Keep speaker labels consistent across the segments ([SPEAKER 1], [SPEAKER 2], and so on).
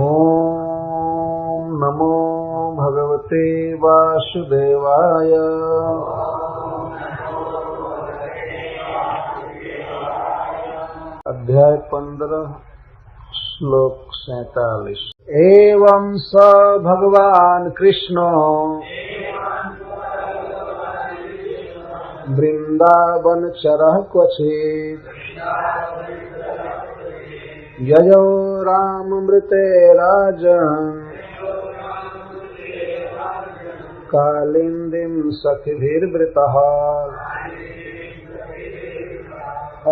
[SPEAKER 1] ओम नमो भगवते वासुदेवाय। अध्याय 15 श्लोक 47। एवं स भगवान कृष्णो वृंदावन चरः क्वचित् ययो राममृते राजन् कालिंदीं सखिभिर्वृतः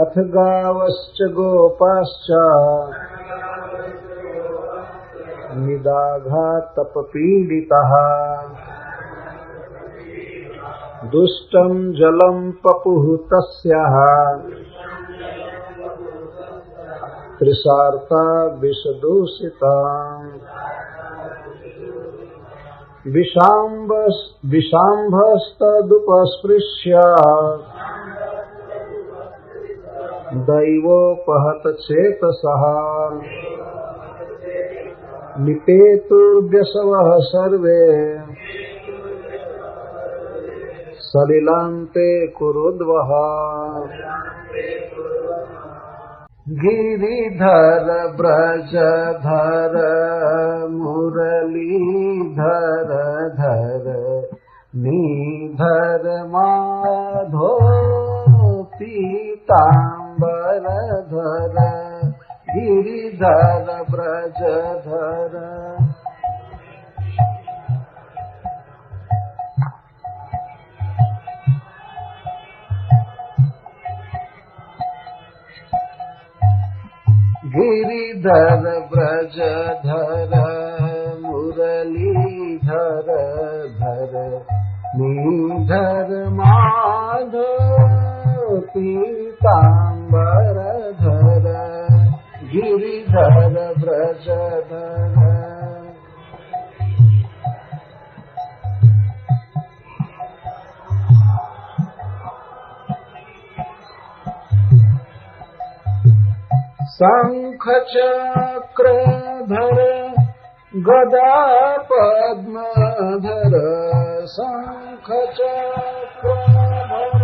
[SPEAKER 1] अथ गावश्च गोपाश्च निदाघातपपीडिताः दुष्टं जलं पपुः तस्याः तृषार्ता विषदूषिता विषाम्भस्तदुपस्पृश्य दैवोपहत चेतसः निपेतुर्व्यसवः सर्वे सलिलान्ते कुरुद्वः। गिरिधर ब्रजधर मुरलीधर धर नीधर माधो पीतांबर धर गिरिधर ब्रजधर। गिरिधर ब्रजधर मुरलीधर धर नीधर माधो पीतांबर धर गिरिधर ब्रजधर। शंख चक्रधर गदा पद्मधर शंख चक्रधर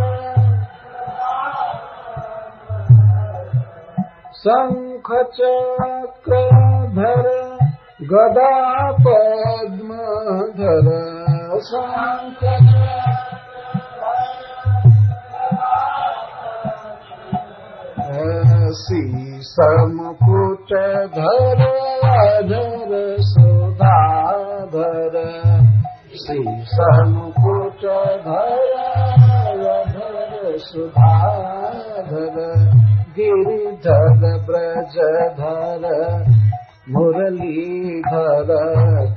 [SPEAKER 1] शंख चक्रधर गदा पद्मधर शंख शीशमुकुट धर अधर सुधाधर शीशमुकुट धर अधर सुधाधर गिरिधर ब्रजधर मुरलीधर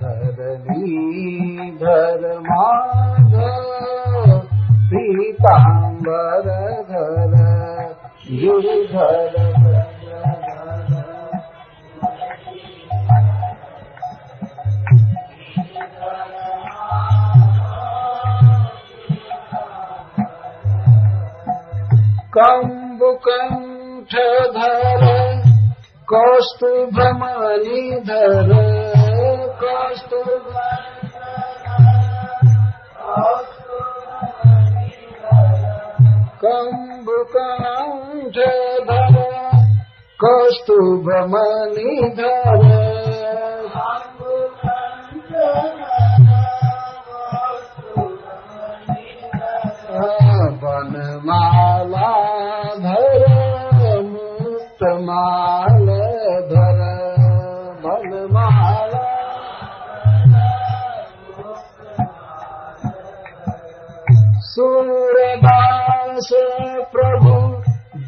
[SPEAKER 1] धर नीधर माधव पीतांबर धर गिरिधर कंबुकंठधर कौस्तुभमणिधर कंबुकंठधर कौस्तुभमणिधर वनमाला धर मुक्तमाल धर वनमाला सूरदास प्रभु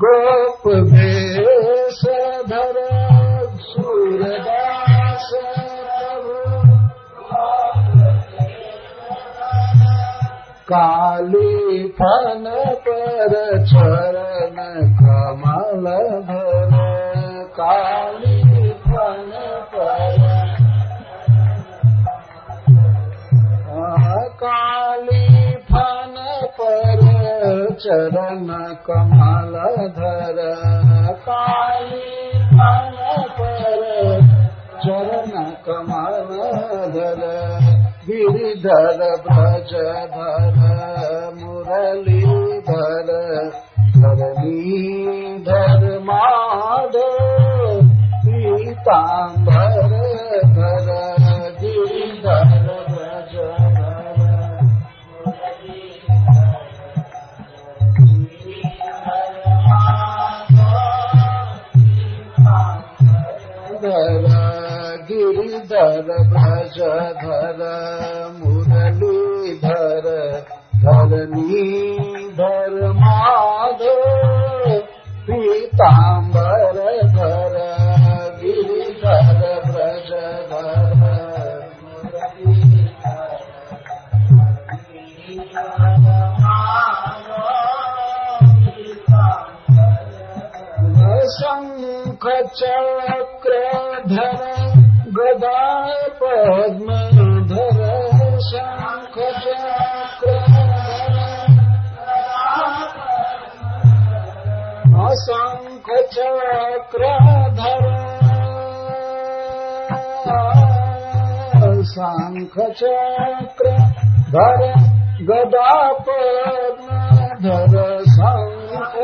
[SPEAKER 1] गोप भेष धर सूरदास काली फन पर चरण कमल धर काली फन पर काली फन पर चरण कमल धर काली फन पर चरण कमलधर गिरिधर ब्रजधर मुरलीधर धरणीधर माधव पीताम्बर धर गिरिधर गिरिधर ब्रजधर मुरलीधर धरणीधर माधव पीताम्बर धर गिरिधर ब्रजधर शंख चक्रधर गदा पद्मधर शंख चक्रधर शंख चक्रधर शंख चक्रधर गदा पद्मधर शंख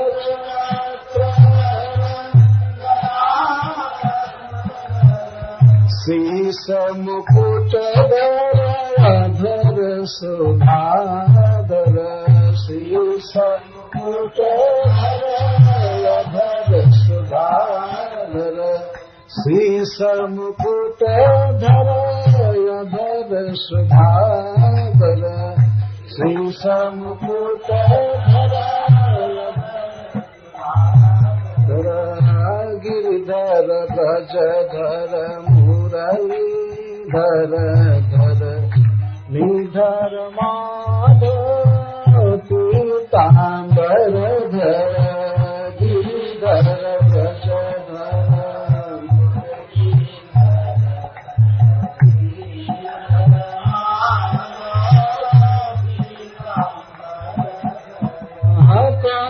[SPEAKER 1] शीश मुकुट धर सुधाधर शीश मुकुट धर सुधाधर शीश मुकुट धर सुधाधर शीश मुकुट धर गिरिधर ब्रजधर मुरलीधर धर निधर माधव पीताम्बर धर गिरिधर ब्रजधर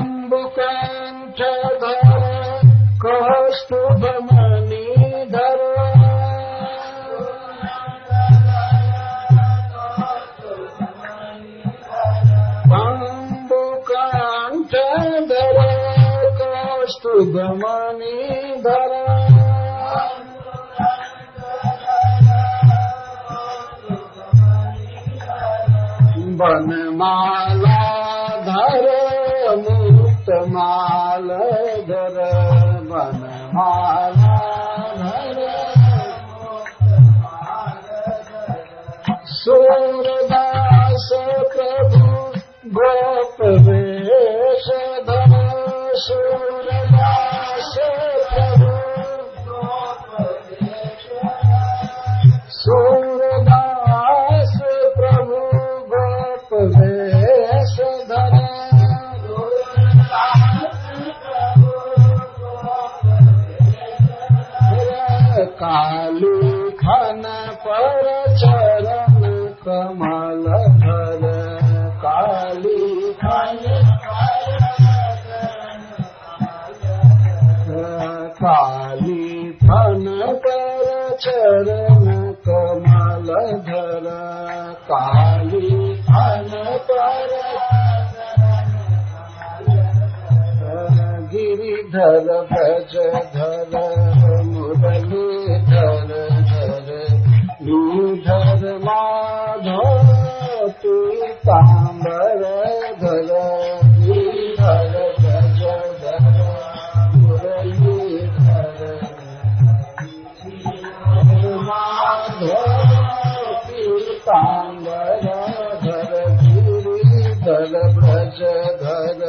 [SPEAKER 1] कंबुकंठ धर कौस्तुभमणि धर कंबुकंठ धर कौस्तुभमणि धर वनमाला धर मुक्तमाल धर वनमाला धर सूरदास प्रभु गोप वेश धर सूरदास प्रभु सूरदास प्रभु गोप वेश धर काली खन पर चरण कमल धर काली खन काली खन पर चरण कमल धर काली खन पर गिरिधर ब्रजधर मुरलीधर धर नीधर माधव पीताम्बर धर गिरिधर ब्रजधर मुरलीधर माधव पीताम्बर धर गिरिधर ब्रजधर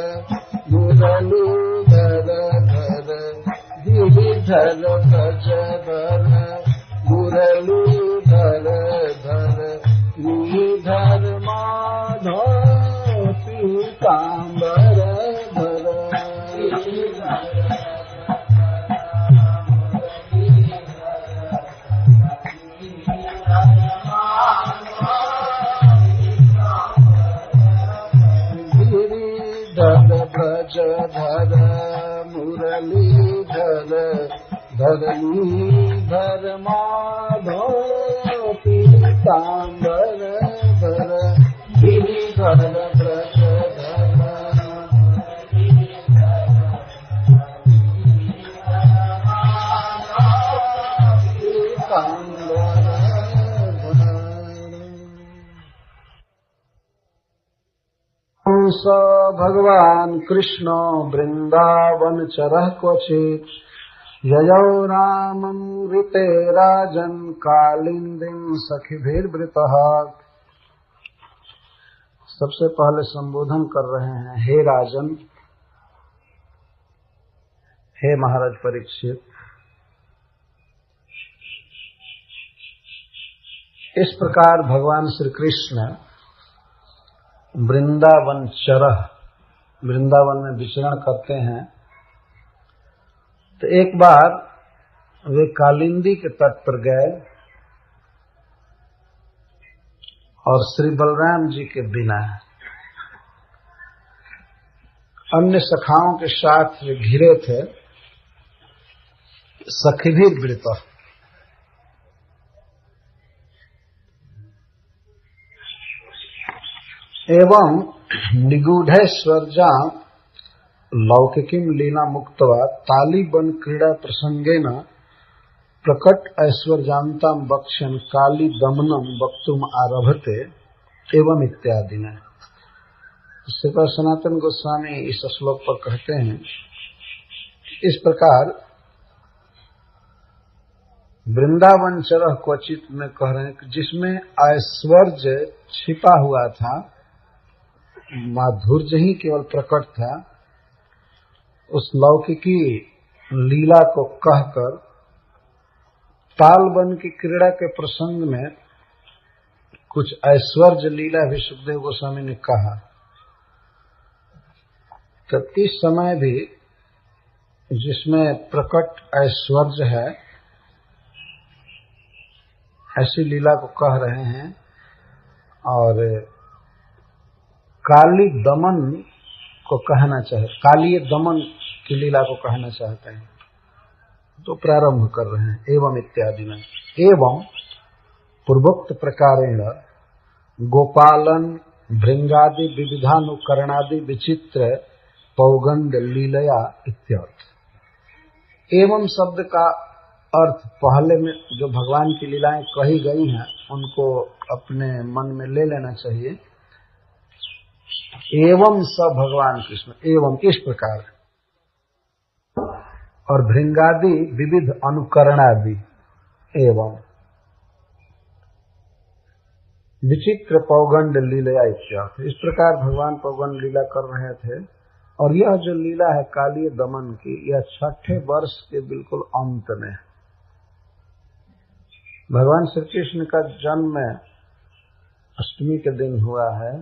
[SPEAKER 1] मुरलीधर धर गिरिधर ब्रजधर मुरलीधर धर नीधर माधव पीताम्बर धर गिरिधर ब्रजधर मुरलीधर धरणीधर माधव पीतांबर धर गिरिधर व्रज धर स भगवान कृष्ण वृंदावन चरः क्वचित ययौ रामं ऋते राजन कालिंदीं सखिभिर्वृतः। सबसे पहले संबोधन कर रहे हैं, हे राजन, हे महाराज परीक्षित, इस प्रकार भगवान श्री कृष्ण वृंदावन चरह, वृंदावन में विचरण करते हैं। तो एक बार वे कालिंदी के तट पर गए और श्री बलराम जी के बिना अन्य सखाओं के साथ वे घिरे थे। सखिभिर्वृत, एवं निगूढ़ैश्वर्या लौकिकीं लीला मुक्त्वा तालिबन क्रीड़ा प्रसंगेन प्रकट ऐश्वर्यांतां वक्ष्यन् काली दमनम वक्तुम आरभते एवं इत्यादि ने। इससे पर सनातन गोस्वामी इस श्लोक पर कहते हैं, इस प्रकार वृंदावन चरह क्वचित में कह रहे हैं कि जिसमें ऐश्वर्य छिपा हुआ था, माधुर्य ही केवल प्रकट था, उस लौकिकी लीला को कहकर तालबन की क्रीड़ा के प्रसंग में कुछ ऐश्वर्य लीला भी सुखदेव गोस्वामी ने कहा। तो इस समय भी जिसमें प्रकट ऐश्वर्य है, ऐसी लीला को कह रहे हैं। और काली दमन को कहना चाहे, काली दमन की लीला को कहना चाहते हैं, तो प्रारंभ कर रहे हैं एवं इत्यादि में। एवं पूर्वोक्त प्रकारेण गोपालन भृंगादि विविधानुकरणादि विचित्र पौगंड लीलया इत्यर्थ। एवं शब्द का अर्थ पहले में जो भगवान की लीलाएं कही गई हैं उनको अपने मन में ले लेना चाहिए। एवं स भगवान कृष्ण, एवं इस प्रकार, और भृंगादि विविध अनुकरणादि, एवं विचित्र पौगंड लीला इत्यादि। इस प्रकार भगवान पौगंड लीला कर रहे थे। और यह जो लीला है काली दमन की, यह 6ठे वर्ष के बिल्कुल अंत में। भगवान श्री कृष्ण का जन्म अष्टमी के दिन हुआ है,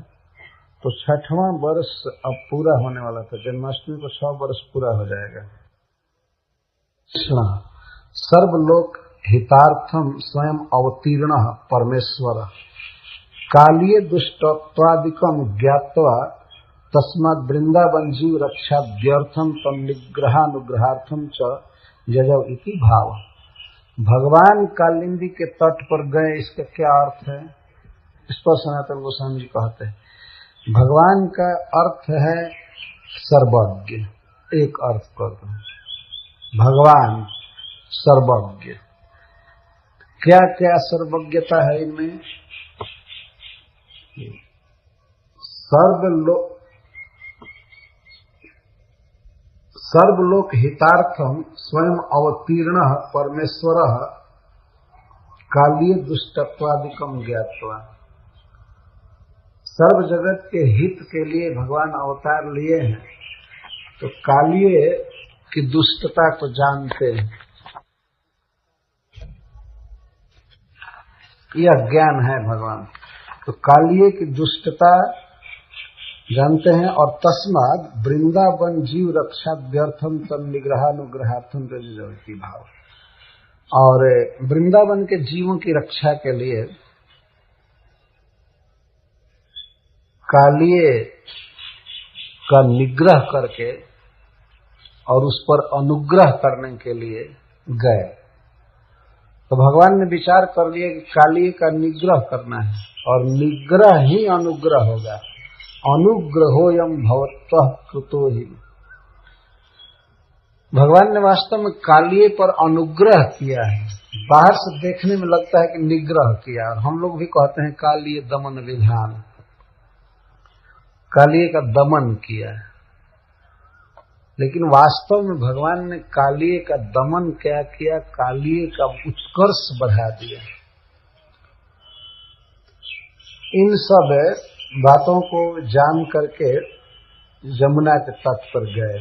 [SPEAKER 1] तो 6वां वर्ष अब पूरा होने वाला था। जन्माष्टमी को 6 वर्ष पूरा हो जाएगा। कृष्ण सर्वलोक हितार्थम स्वयं अवतीर्ण परमेश्वर कालीय दुष्टत्वादिकम ज्ञात्वा तस्मात् वृंदावन जीव रक्षाद्यर्थम तम निग्रहानुग्रहार्थम च यजौ इति भाव। भगवान कालिंदी के तट पर गए, इसका क्या अर्थ है? इस पर सनातन गोस्वामी जी कहते हैं, भगवान का अर्थ है सर्वज्ञ। एक अर्थ करते हैं, भगवान सर्वज्ञ। क्या क्या सर्वज्ञता है इनमें? सर्वलोक हितार्थम स्वयं अवतीर्ण परमेश्वर कालीय दुष्टत्वादिकम ज्ञात्वा। सर्व जगत के हित के लिए भगवान अवतार लिए हैं, तो कालिये की दुष्टता को जानते हैं। यह ज्ञान है भगवान। तो कालिये की दुष्टता जानते हैं। और तस्माद वृंदावन जीव रक्षा व्यर्थम तम निग्रहानुग्रहार्थम की भाव। और वृंदावन के जीवों की रक्षा के लिए कालिये का निग्रह करके और उस पर अनुग्रह करने के लिए गए। तो भगवान ने विचार कर लिया कि कालिए का निग्रह करना है, और निग्रह ही अनुग्रह होगा। अनुग्रहोयम भवत्वः कृतो ही। भगवान ने वास्तव में कालिए पर अनुग्रह किया है। बाहर से देखने में लगता है कि निग्रह किया, और हम लोग भी कहते हैं कालिए दमन विधान, कालिए का दमन किया है। लेकिन वास्तव में भगवान ने कालिए का दमन क्या किया? कालिए का उत्कर्ष बढ़ा दिया। इन सब बातों को जान करके यमुना के तट पर गए।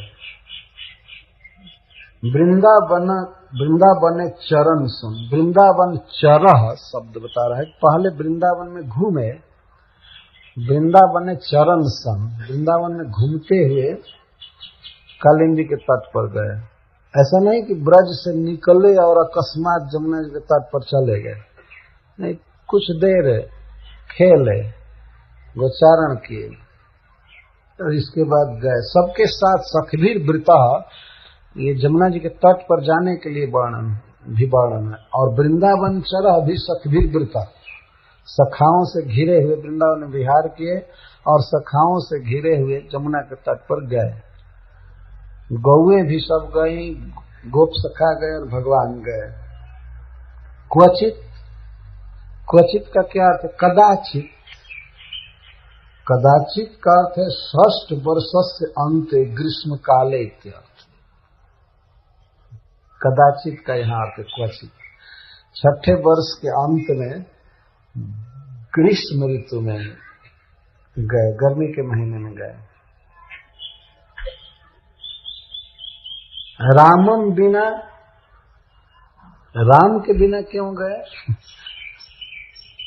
[SPEAKER 1] वृंदावन चरण सुन, वृंदावन चरह शब्द बता रहा है। पहले वृंदावन में घूमे, वृंदावन चरण सन, वृंदावन में घूमते हुए कालिंदी के तट पर गए। ऐसा नहीं कि ब्रज से निकले और अकस्मात जमुना जी के तट पर चले गए, नहीं, कुछ देर खेले, गोचारण किए और इसके बाद गए। सबके साथ सखबीर वृता, ये जमुना जी के तट पर जाने के लिए वर्णन है। और वृंदावन चरह भी सखबीर वृता, सखाओं से घिरे हुए वृंदावन में विहार किए और सखाओं से घिरे हुए जमुना के तट पर गए। गौएं भी सब गई, गोप सखा गए और भगवान गए। क्वचित, क्वचित का क्या अर्थ है? कदाचित। कदाचित का अर्थ है षष्ठ वर्षस्य अन्ते ग्रीष्म काले इत्यर्थ। कदाचित का यहाँ अर्थ है क्वचित। छठे वर्ष के अंत में ग्रीष्म ऋतु में गए, गर्मी के महीने में गए। रामम बिना, राम के बिना क्यों गए?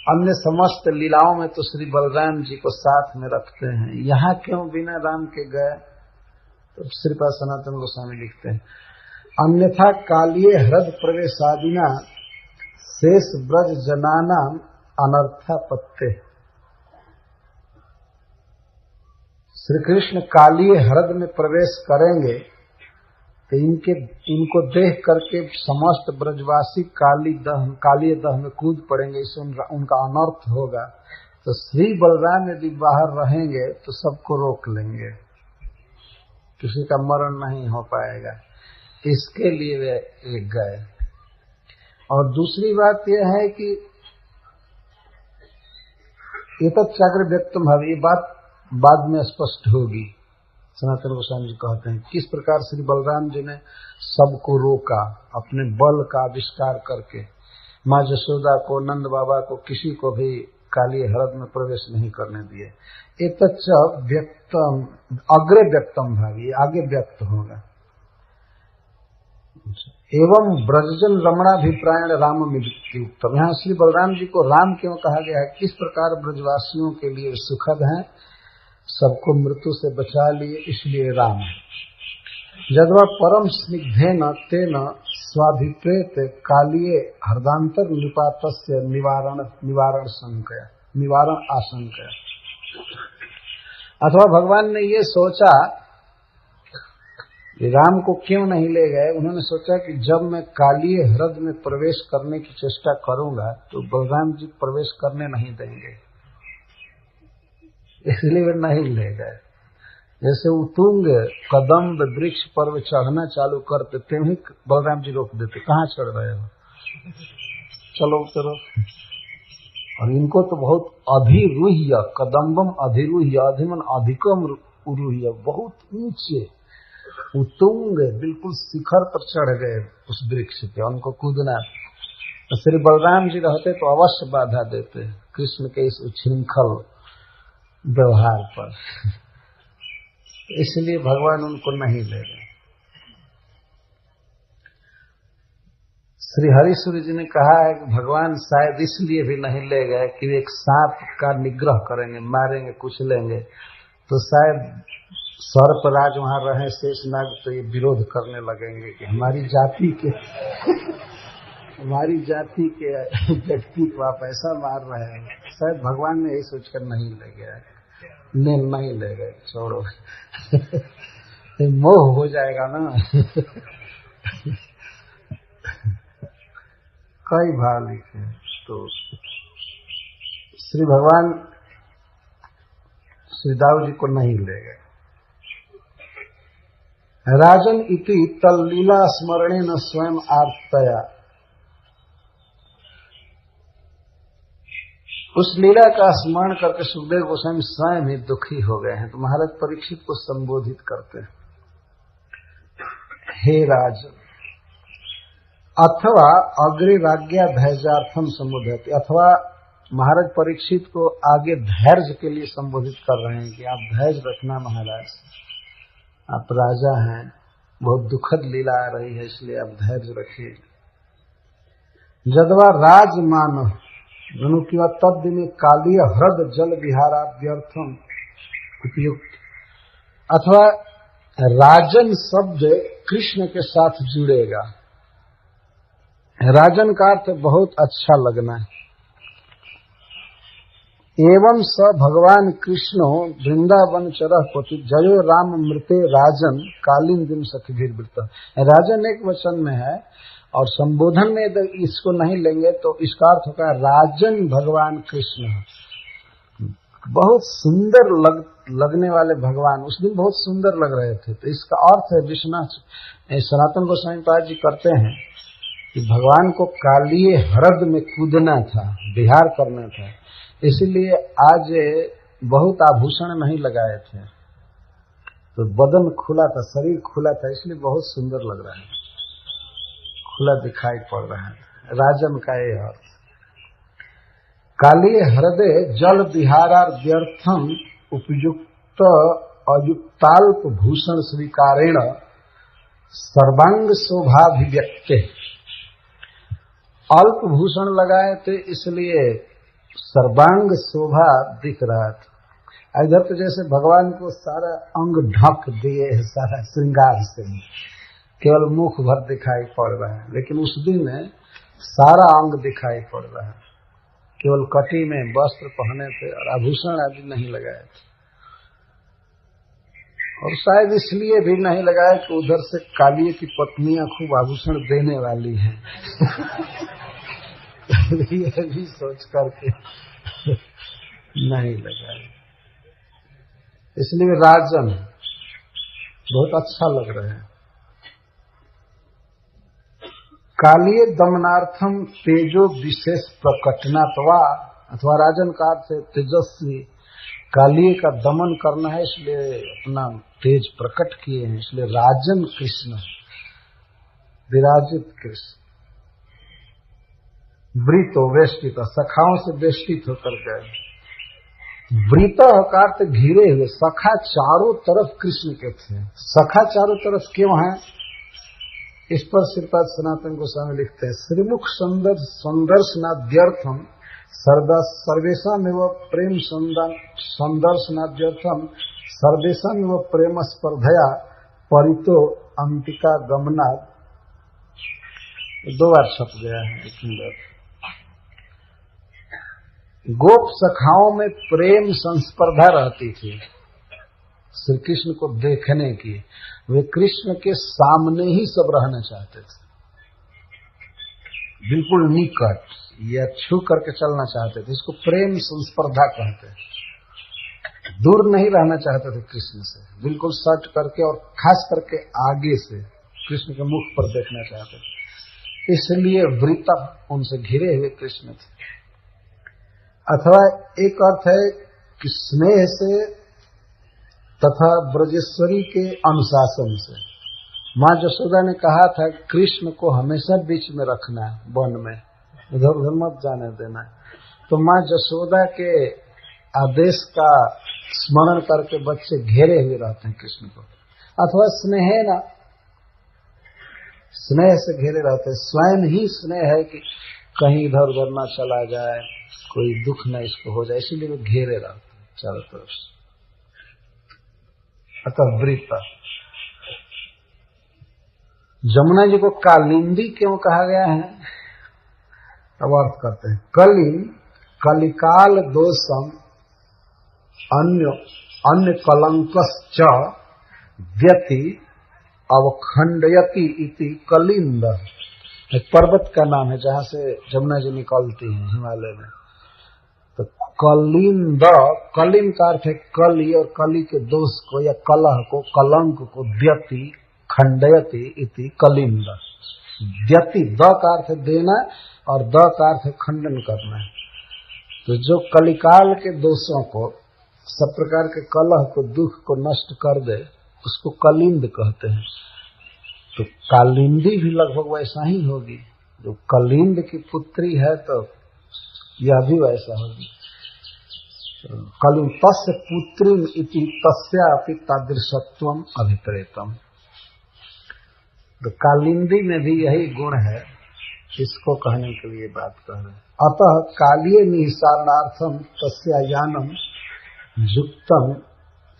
[SPEAKER 1] अन्य समस्त लीलाओं में तो श्री बलराम जी को साथ में रखते हैं, यहाँ क्यों बिना राम के गए? तो श्रीपाद सनातन गोस्वामी लिखते हैं, अन्यथा कालिये हृद प्रवेशादिना शेष ब्रज जनाना अनर्था पत्ते। श्री कृष्ण कालिये हृद में प्रवेश करेंगे तो इनको देख करके समस्त ब्रजवासी कालिये दह में कूद पड़ेंगे, इससे उनका अनर्थ होगा। तो श्री बलराम यदि बाहर रहेंगे तो सबको रोक लेंगे, किसी का मरण नहीं हो पाएगा। इसके लिए वे गए। और दूसरी बात यह है कि ये तो चाग्र व्यक्तम भाव, ये बात बाद में स्पष्ट होगी। सनातन गोस्वामी जी कहते हैं किस प्रकार श्री बलराम जी ने सबको रोका, अपने बल का आविष्कार करके। माँ यशोदा को, नंद बाबा को, किसी को भी कालिये हृद में प्रवेश नहीं करने दिए। एतच्च व्यक्तम, अग्रे व्यक्तम भावी, आगे व्यक्त होगा। एवं ब्रजजन रमणाभिप्रायण राम उत्तम। यहाँ श्री बलराम जी को राम क्यों कहा गया है? किस प्रकार ब्रजवासियों के लिए सुखद हैं, सबको मृत्यु से बचा लिए, इसलिए राम है। जदवा परम स्निग्धेन तेन स्वाभिप्रेत कालिये हृदांतर निपातस्य निवारण आशंका। अथवा भगवान ने ये सोचा, राम को क्यों नहीं ले गए? उन्होंने सोचा कि जब मैं कालिये हृद में प्रवेश करने की चेष्टा करूंगा तो बलराम जी प्रवेश करने नहीं देंगे, इसलिए वे नहीं ले गए। जैसे उतुंग कदम्ब वृक्ष पर चढ़ना चालू करते थे, ही बलराम जी रोक देते, कहाँ चढ़ रहे हो, चलो उतरो। और इनको तो बहुत अधिरूह्य, कदम्बम अधिरूह्य, अधिमन अधिकम उरूह्य, बहुत ऊंचे उतुंग बिल्कुल शिखर पर चढ़ गए उस वृक्ष पे, उनको कूदना। तो श्री बलराम जी रहते तो अवश्य बाधा देते कृष्ण के इस उच्छृंखल व्यवहार पर, इसलिए भगवान उनको नहीं ले गए। श्री हरिसूरी जी ने कहा है कि भगवान शायद इसलिए भी नहीं ले गए कि वे एक सांप का निग्रह करेंगे, मारेंगे, कुचलेंगे, तो शायद सर्पराज वहां रहे शेषनाग, तो ये विरोध करने लगेंगे कि हमारी जाति के व्यक्ति को आप ऐसा मार रहे हैं। शायद भगवान ने यही सोचकर नहीं ले गया, नहीं ले गए, छोड़ो मोह हो जाएगा ना। कई भाव लिखे हैं। तो श्री भगवान श्री दाऊ जी को नहीं ले गए। राजन इति तल्लीला स्मरणे न स्वयं आर्तया, उस लीला का स्मरण करके सुखदेव गोस्वामी स्वयं ही दुखी हो गए हैं। तो महाराज परीक्षित को संबोधित करते हैं, हे राजन, अथवा अग्रे राज्ञा धैर्यार्थम संबोधयति, अथवा महाराज परीक्षित को आगे धैर्य के लिए संबोधित कर रहे हैं कि आप धैर्य रखना महाराज, आप राजा हैं, बहुत दुखद लीला आ रही है, इसलिए आप धैर्य रखिए। जदवा राजमान धनुकिवा तद में कालीय हृद जल विहाराभ्यर्थम उपयुक्त, अथवा राजन शब्द कृष्ण के साथ जुड़ेगा। राजन का अर्थ बहुत अच्छा लगना है। एवं स भगवान कृष्ण वृंदावन चरह पति जयो राम मृते राजन कालीन दिन सखीभिर्वृत। राजन एक वचन में है और संबोधन में यदि इसको नहीं लेंगे तो इसका अर्थ होगा राजन भगवान कृष्ण, बहुत सुंदर लगने वाले भगवान, उस दिन बहुत सुंदर लग रहे थे। तो इसका अर्थ है विश्वनाथ सनातन गोस्वामी पाद जी करते हैं कि भगवान को कालिए हृद में कूदना था, विहार करना था, इसलिए आज बहुत आभूषण नहीं लगाए थे, तो बदन खुला था, शरीर खुला था, इसलिए बहुत सुंदर लग रहा है, खुला दिखाई पड़ रहा है। राजन का ये अर्थ। कालीय हृदय जल विहारार्थम उपयुक्त अयुक्ताल्प भूषण स्वीकारेण सर्वांग शोभाभिव्यक्ते, अल्प भूषण लगाए थे इसलिए सर्वांग शोभा दिख रहा था। इधर तो जैसे भगवान को सारा अंग ढक दिए है, सारा श्रृंगार से, केवल मुख भर दिखाई पड़ रहा है, लेकिन उस दिन सारा अंग दिखाई पड़ रहा है, केवल कटी में वस्त्र पहने थे और आभूषण आदि नहीं लगाए थे। और शायद इसलिए भी नहीं लगाए कि उधर से कालिए की पत्नियां खूब आभूषण देने वाली हैं ये भी सोच करके नहीं लगाए, इसलिए राजन बहुत अच्छा लग रहे हैं। कालिए दमनार्थम तेजो विशेष प्रकटनात्वा, अथवा राजन का अर्थ है तेजस्वी, कालिए का दमन करना है इसलिए अपना तेज प्रकट किए हैं, इसलिए राजन कृष्ण, विराजित कृष्ण। वृतो वेष्टित, सखाओं से वेष्टित होकर गए। वृत का अर्थ घिरे हुए, सखा चारों तरफ कृष्ण के थे। सखा चारों तरफ क्यों है, इस पर श्रीपाद सनातन गोस्वामी लिखते हैं, श्रीमुख संदर्शनाद्यर्थम सर्वेशमेव प्रेम संदर्शनाद्यर्थम सर्वेशमेव प्रेम स्पर्धया परितो अंतिका गमनाद, 2 बार छप गया है सुंदर। गोप सखाओं में प्रेम संस्पर्धा रहती थी श्री कृष्ण को देखने की, वे कृष्ण के सामने ही सब रहना चाहते थे, बिल्कुल निकट या छू करके चलना चाहते थे, इसको प्रेम संस्पर्धा कहते हैं। दूर नहीं रहना चाहते थे कृष्ण से, बिल्कुल सट करके और खास करके आगे से कृष्ण के मुख पर देखना चाहते थे, इसलिए वृत उनसे घिरे हुए कृष्ण थे। अथवा एक अर्थ है कि स्नेह से तथा ब्रजेश्वरी के अनुशासन से। माँ जसोदा ने कहा था कृष्ण को हमेशा बीच में रखना है, वन में इधर उधर मत जाने देना है। तो माँ जसोदा के आदेश का स्मरण करके बच्चे घेरे हुए रहते हैं कृष्ण को। अथवा स्नेह ना, स्नेह से घेरे रहते हैं, स्वयं ही स्नेह है कि कहीं इधर उधर ना चला जाए, कोई दुख न इसको हो जाए, इसीलिए वो घेरे रहते हैं चारों तरफ से। अतः वृत। जमुना जी को कालिंदी क्यों कहा गया है, अब अर्थ करते हैं। कलिन कलिकाल दोषम अन्य कलंकश्च व्यति अवखंडयति इति कलिंद। एक पर्वत का नाम है जहां से जमुना जी निकलती है हिमालय में। तो कलिंद, कलिन का अर्थ है कली, और कली के दोष को या कलह को, कलंक को द्यति खंडयति इति कलिंद। द्यति द का अर्थ है देना और द का अर्थ है खंडन करना। तो जो कलिकाल के दोषों को, सब प्रकार के कलह को, दुख को नष्ट कर दे, उसको कलिंद कहते हैं। तो कालिंदी भी लगभग वैसा ही होगी। जो कलिंद की पुत्री है तो यह भी वैसा होगी। कलिंद तस्य पुत्री इति तस्यापि तादृशत्वम अभिप्रेतम। तो कालिंदी में भी यही गुण है, इसको कहने के लिए बात कर रहे हैं। अतः कालीय निसारणार्थम तस्या यानम युक्तम,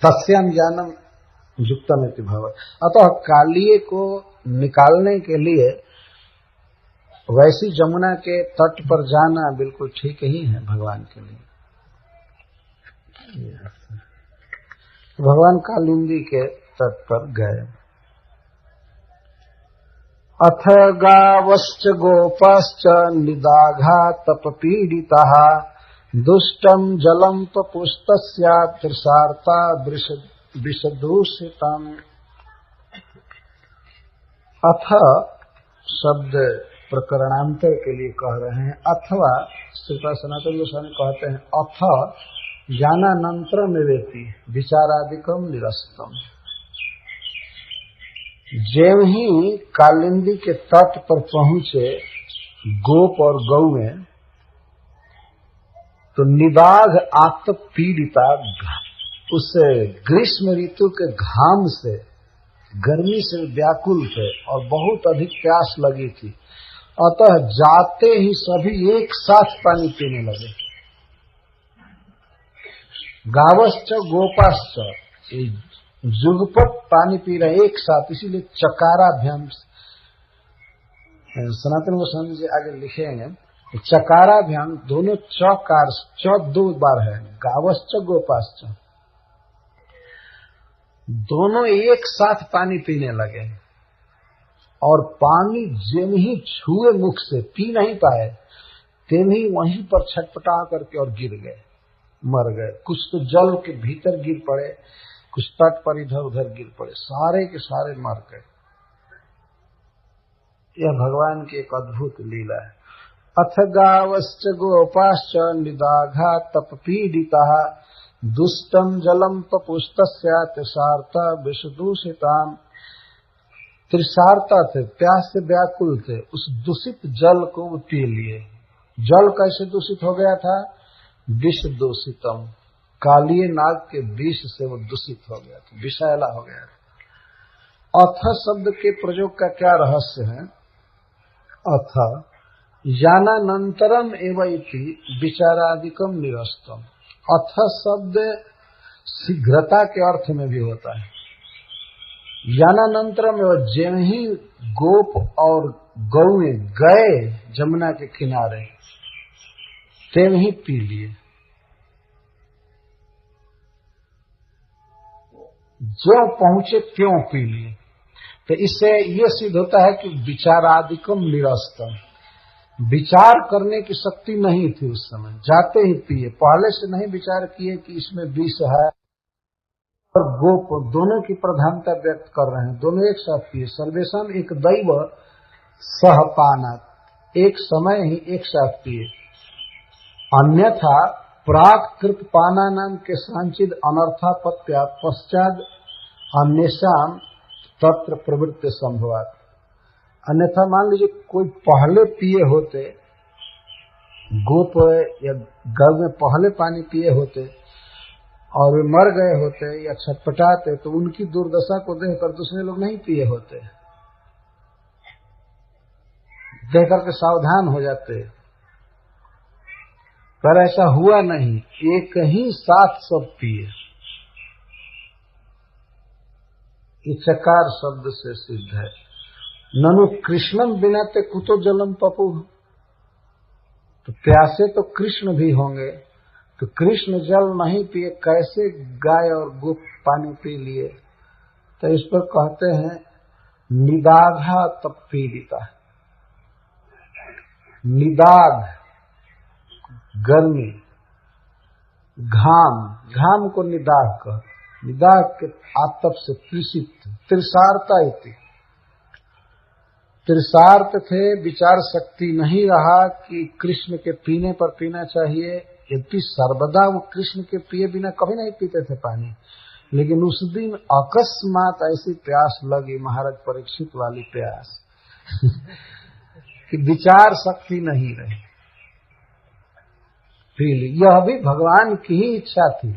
[SPEAKER 1] तस्याम यानम युक्तम इति भव। अतः कालीय को निकालने के लिए वैसी जमुना के तट पर जाना बिल्कुल ठीक ही है भगवान के लिए। भगवान कालिंदी के तट पर गए। अथ गावश्च गोपाश्च निदाघा तपपीडिताः दुष्टं जलं पपुष्टस्य तृषार्ता विषदूषितम्। अथ शब्द प्रकरणांतर के लिए कह रहे हैं, अथवा श्रीपाद सनातन गोस्वामी कहते हैं अथ ज्ञानानंतरम वेति विचारादिकम निरस्तम। जब ही कालिंदी के तट पर पहुंचे गोप और गौ में, तो निदाघ आतप पीड़िता, उस ग्रीष्म ऋतु के घाम से, गर्मी से व्याकुल थे और बहुत अधिक प्यास लगी थी। अतः जाते ही सभी एक साथ पानी पीने लगे। गावश्च गोपाश्च, जुगपत पानी पी रहे एक साथ, इसीलिए चकाराभ्याम। सनातन गोस्वामी जी आगे लिखेंगे चकाराभ्याम, दोनों चकार, च दो बार है, गावश्च गोपाश्च, दोनों एक साथ पानी पीने लगे। और पानी जेम ही छुए मुख से, पी नहीं पाए, तेम ही वहीं पर छटपटा करके और गिर गए, मर गए। कुछ तो जल के भीतर गिर पड़े, कुछ तट पर इधर उधर गिर पड़े, सारे के सारे मर गए। यह भगवान की एक अद्भुत लीला है। अथ गावश्च गोपाश्च निदाघा तपपीडिताः दुष्टं जलम पपुष्टस्य तृषार्ता विषदूषिताम्। तृषार्ता थे, प्यास से व्याकुल थे, उस दूषित जल को वो पी लिए। जल कैसे दूषित हो गया था? विष दूषितम, कालिए नाग के विष से वो दूषित हो गया था, विषैला हो गया था। अथ शब्द के प्रयोग का क्या रहस्य है? अथ यानानंतरम एवं इति विचारादिकम निरस्तम। अथ शब्द शीघ्रता के अर्थ में भी होता है। यानानंतरम एवं ज्यों ही गोप और गौ गए जमुना के किनारे, त्यों ही पी लिए। जो पहुंचे त्यों पी लिए। तो इससे ये सिद्ध होता है कि विचारादिकम निरस्तम, विचार करने की शक्ति नहीं थी उस समय, जाते ही पिए, पहले से नहीं विचार किए कि इसमें विष है। और गोप दोनों की प्रधानता व्यक्त कर रहे हैं, दोनों एक साथ पिए। सर्वेशम एक दैव सहपानात्, एक समय ही एक साथ पिए। अन्यथा प्राक कृत पाना नाम के सांचिद अनर्थापत्या पश्चात अन्येषाम तत्र प्रवृत्ति संभवात। अन्यथा मान लीजिए कोई पहले पिए होते, गोप या गौ में पहले पानी पिए होते और वे मर गए होते या छटपटाते, तो उनकी दुर्दशा को देखकर दूसरे लोग नहीं पिए होते, देख करके सावधान हो जाते। पर ऐसा हुआ नहीं, एक ही साथ सब पिए। ये चकार शब्द से सिद्ध है। ननु कृष्णम बिना ते कुतो जलम पपु, तो प्यासे तो कृष्ण भी होंगे, तो कृष्ण जल नहीं पिए कैसे गाय और गोप पानी पी लिए? तो इस पर कहते हैं निदाघा तप पीड़िता, निदाग गर्मी, घाम, घाम को निदाग कर, निदाग के आतप से तृषित, तृषार्ता इति, तृषार्त थे, विचार शक्ति नहीं रहा कि कृष्ण के पीने पर पीना चाहिए, यद्यपि सर्वदा वो कृष्ण के पिए बिना कभी नहीं पीते थे पानी, लेकिन उस दिन अकस्मात ऐसी प्यास लगी, महाराज परीक्षित वाली प्यास कि विचार शक्ति नहीं रही, पी ली। यह भी भगवान की ही इच्छा थी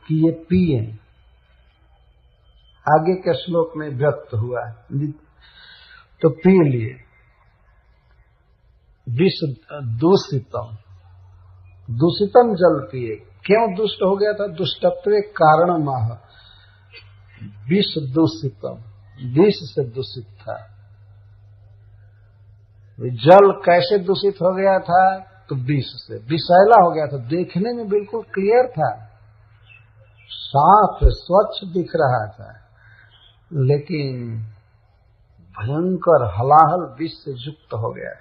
[SPEAKER 1] कि ये पिए, आगे के श्लोक में व्यक्त हुआ, तो पी लिए। विष दूषितम, दूषितम जल पिए। क्यों दुष्ट हो गया था? दुष्टत्वे कारण माह, विष दूषितम, विष से दूषित था। जल कैसे दूषित हो गया था? तो विष से, विषैला हो गया था, देखने में बिल्कुल क्लियर था, साफ स्वच्छ दिख रहा था, लेकिन भयंकर हलाहल विष से युक्त हो गया।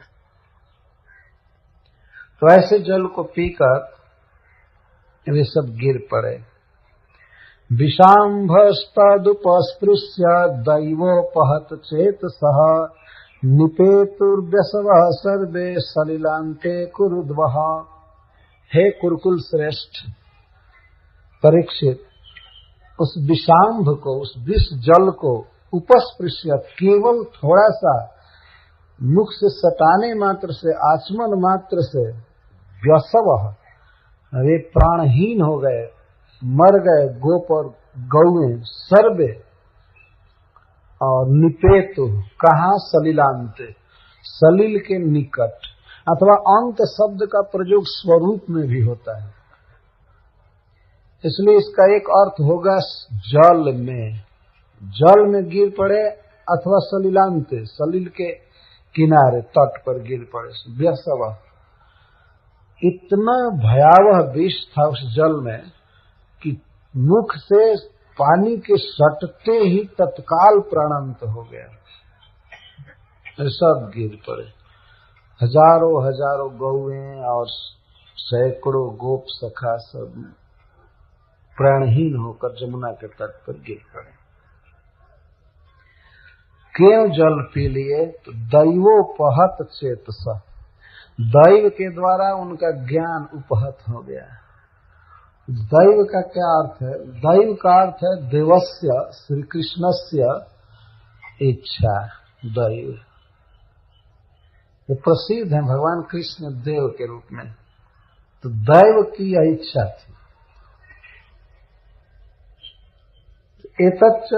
[SPEAKER 1] तो ऐसे जल को पीकर वे सब गिर पड़े। विषाम्भस्तदुपस्पृश्य दैवोपहत चेतसः निपेतुर्व्यसवः सर्वे सलिलान्ते कुरुद्वः। हे कुरुकुल श्रेष्ठ परीक्षित, उस विषाम्भ को, उस विष जल को उपस्पृश्य, केवल थोड़ा सा मुख से सटाने मात्र से, आचमन मात्र से, व्यसवः, वे प्राणहीन हो गए, मर गए गोप और गौएं सर्वे। और निपेतु कहाँ? सलिलांते, सलिल के निकट, अथवा अंत शब्द का प्रयोग स्वरूप में भी होता है, इसलिए इसका एक अर्थ होगा जल में, जल में गिर पड़े, अथवा सलिलांते, सलिल के किनारे तट पर गिर पड़े। व्यसव, इतना भयावह विष था उस जल में कि मुख से पानी के सटते ही तत्काल प्राणांत हो गया, सब गिर पड़े। हजारों हजारों गौएं और सैकड़ों गोप सखा सब प्राणहीन होकर जमुना के तट पर गिर पड़े। क्यों जल पी लिए? तो दैवोपहत चेतसा, दैव के द्वारा उनका ज्ञान उपहत हो गया। दैव का क्या अर्थ है? दैव का अर्थ है देवस्य, श्री कृष्णस्य इच्छा। दैव ये प्रसिद्ध है, भगवान कृष्ण देव के रूप में, तो दैव की यह इच्छा थी। एतच्च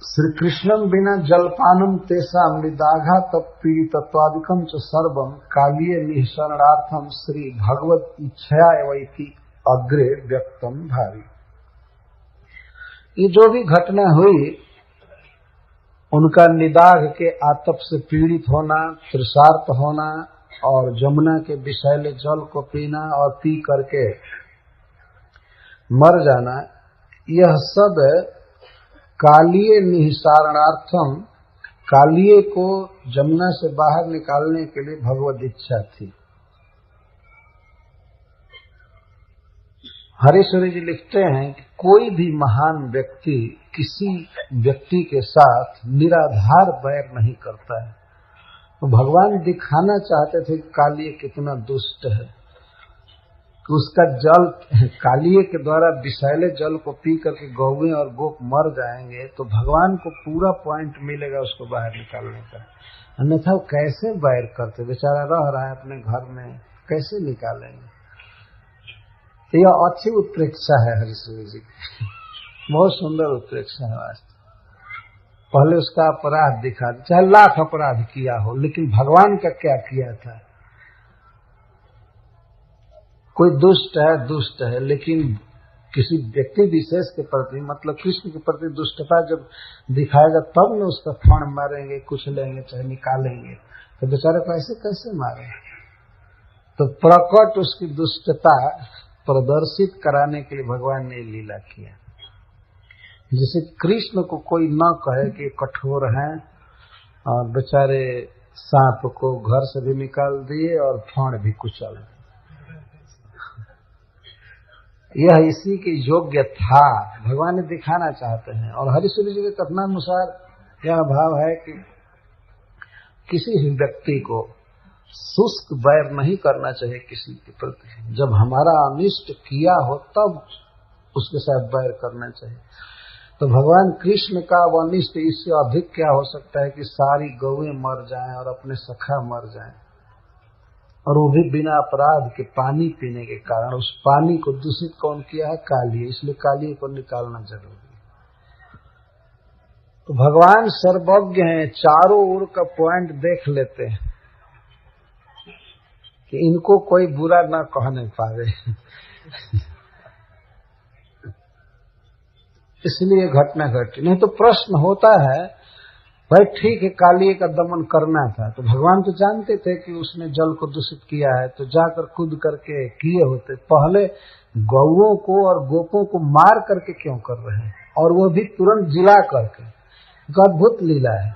[SPEAKER 1] श्री कृष्णम बिना जलपानम तेषाम निदाघा तप पीड़ितत्वादिकम च सर्वम कालीय निःशरणार्थम श्री भगवत इच्छया एवं अग्रे व्यक्तम भावी। ये जो भी घटना हुई, उनका निदाघ के आतप से पीड़ित होना, तृषार्त होना और जमुना के विषैले जल को पीना और पी करके मर जाना, यह सब कालीय निःसारणार्थम, कालीय को जमुना से बाहर निकालने के लिए भगवद इच्छा थी। हरीश्वरी जी लिखते हैं कि कोई भी महान व्यक्ति किसी व्यक्ति के साथ निराधार बैर नहीं करता है। तो भगवान दिखाना चाहते थे कि कालीय कितना दुष्ट है, कि उसका जल, कालीय के द्वारा विषैले जल को पी करके गौएं और गोप मर जाएंगे, तो भगवान को पूरा पॉइंट मिलेगा उसको बाहर निकालने का। अन्यथा वो कैसे बैर करते, बेचारा रह रहा है अपने घर में, कैसे निकालेंगे? तो यह अच्छी उत्प्रेक्षा है हरीश्वरी जी की, बहुत सुंदर उत्प्रेक्षा है वास्तव। पहले उसका अपराध दिखा, चाहे लाख अपराध किया हो, लेकिन भगवान का क्या किया था। कोई दुष्ट है, लेकिन किसी व्यक्ति विशेष के प्रति, मतलब कृष्ण के प्रति दुष्टता जब दिखाएगा तब न उसका फण मारेंगे, कुछ लेंगे, चाहे निकालेंगे। तो बेचारे को ऐसे कैसे मारे? तो प्रकट उसकी दुष्टता प्रदर्शित कराने के लिए भगवान ने लीला किया। जैसे कृष्ण को कोई न कहे कि कठोर हैं और बेचारे सांप को घर से भी निकाल दिए और फाड़ भी कुचल दिए। यह इसी के योग्य था, भगवान दिखाना चाहते हैं। और हरिसूर्य जी के कथनानुसार यह भाव है कि किसी भी व्यक्ति को शुष्क वैर नहीं करना चाहिए किसी के प्रति। जब हमारा अनिष्ट किया हो तब उसके साथ वैर करना चाहिए। तो भगवान कृष्ण का वो अनिष्ट इससे अधिक क्या हो सकता है कि सारी गौएं मर जाएं और अपने सखा मर जाएं, और वो भी बिना अपराध के पानी पीने के कारण। उस पानी को दूषित कौन किया है? कालिए। इसलिए कालिए को निकालना जरूरी है। तो भगवान सर्वज्ञ हैं, चारों ओर का पॉइंट देख लेते हैं कि इनको कोई बुरा ना कहने पावे। इसलिए घटना घटी। नहीं तो प्रश्न होता है, भाई ठीक है कालिए का दमन करना था, तो भगवान तो जानते थे कि उसने जल को दूषित किया है, तो जाकर कूद करके किए होते। पहले गौओं को और गोपों को मार करके क्यों कर रहे हैं, और वो भी तुरंत जिला करके। अद्भुत लीला है।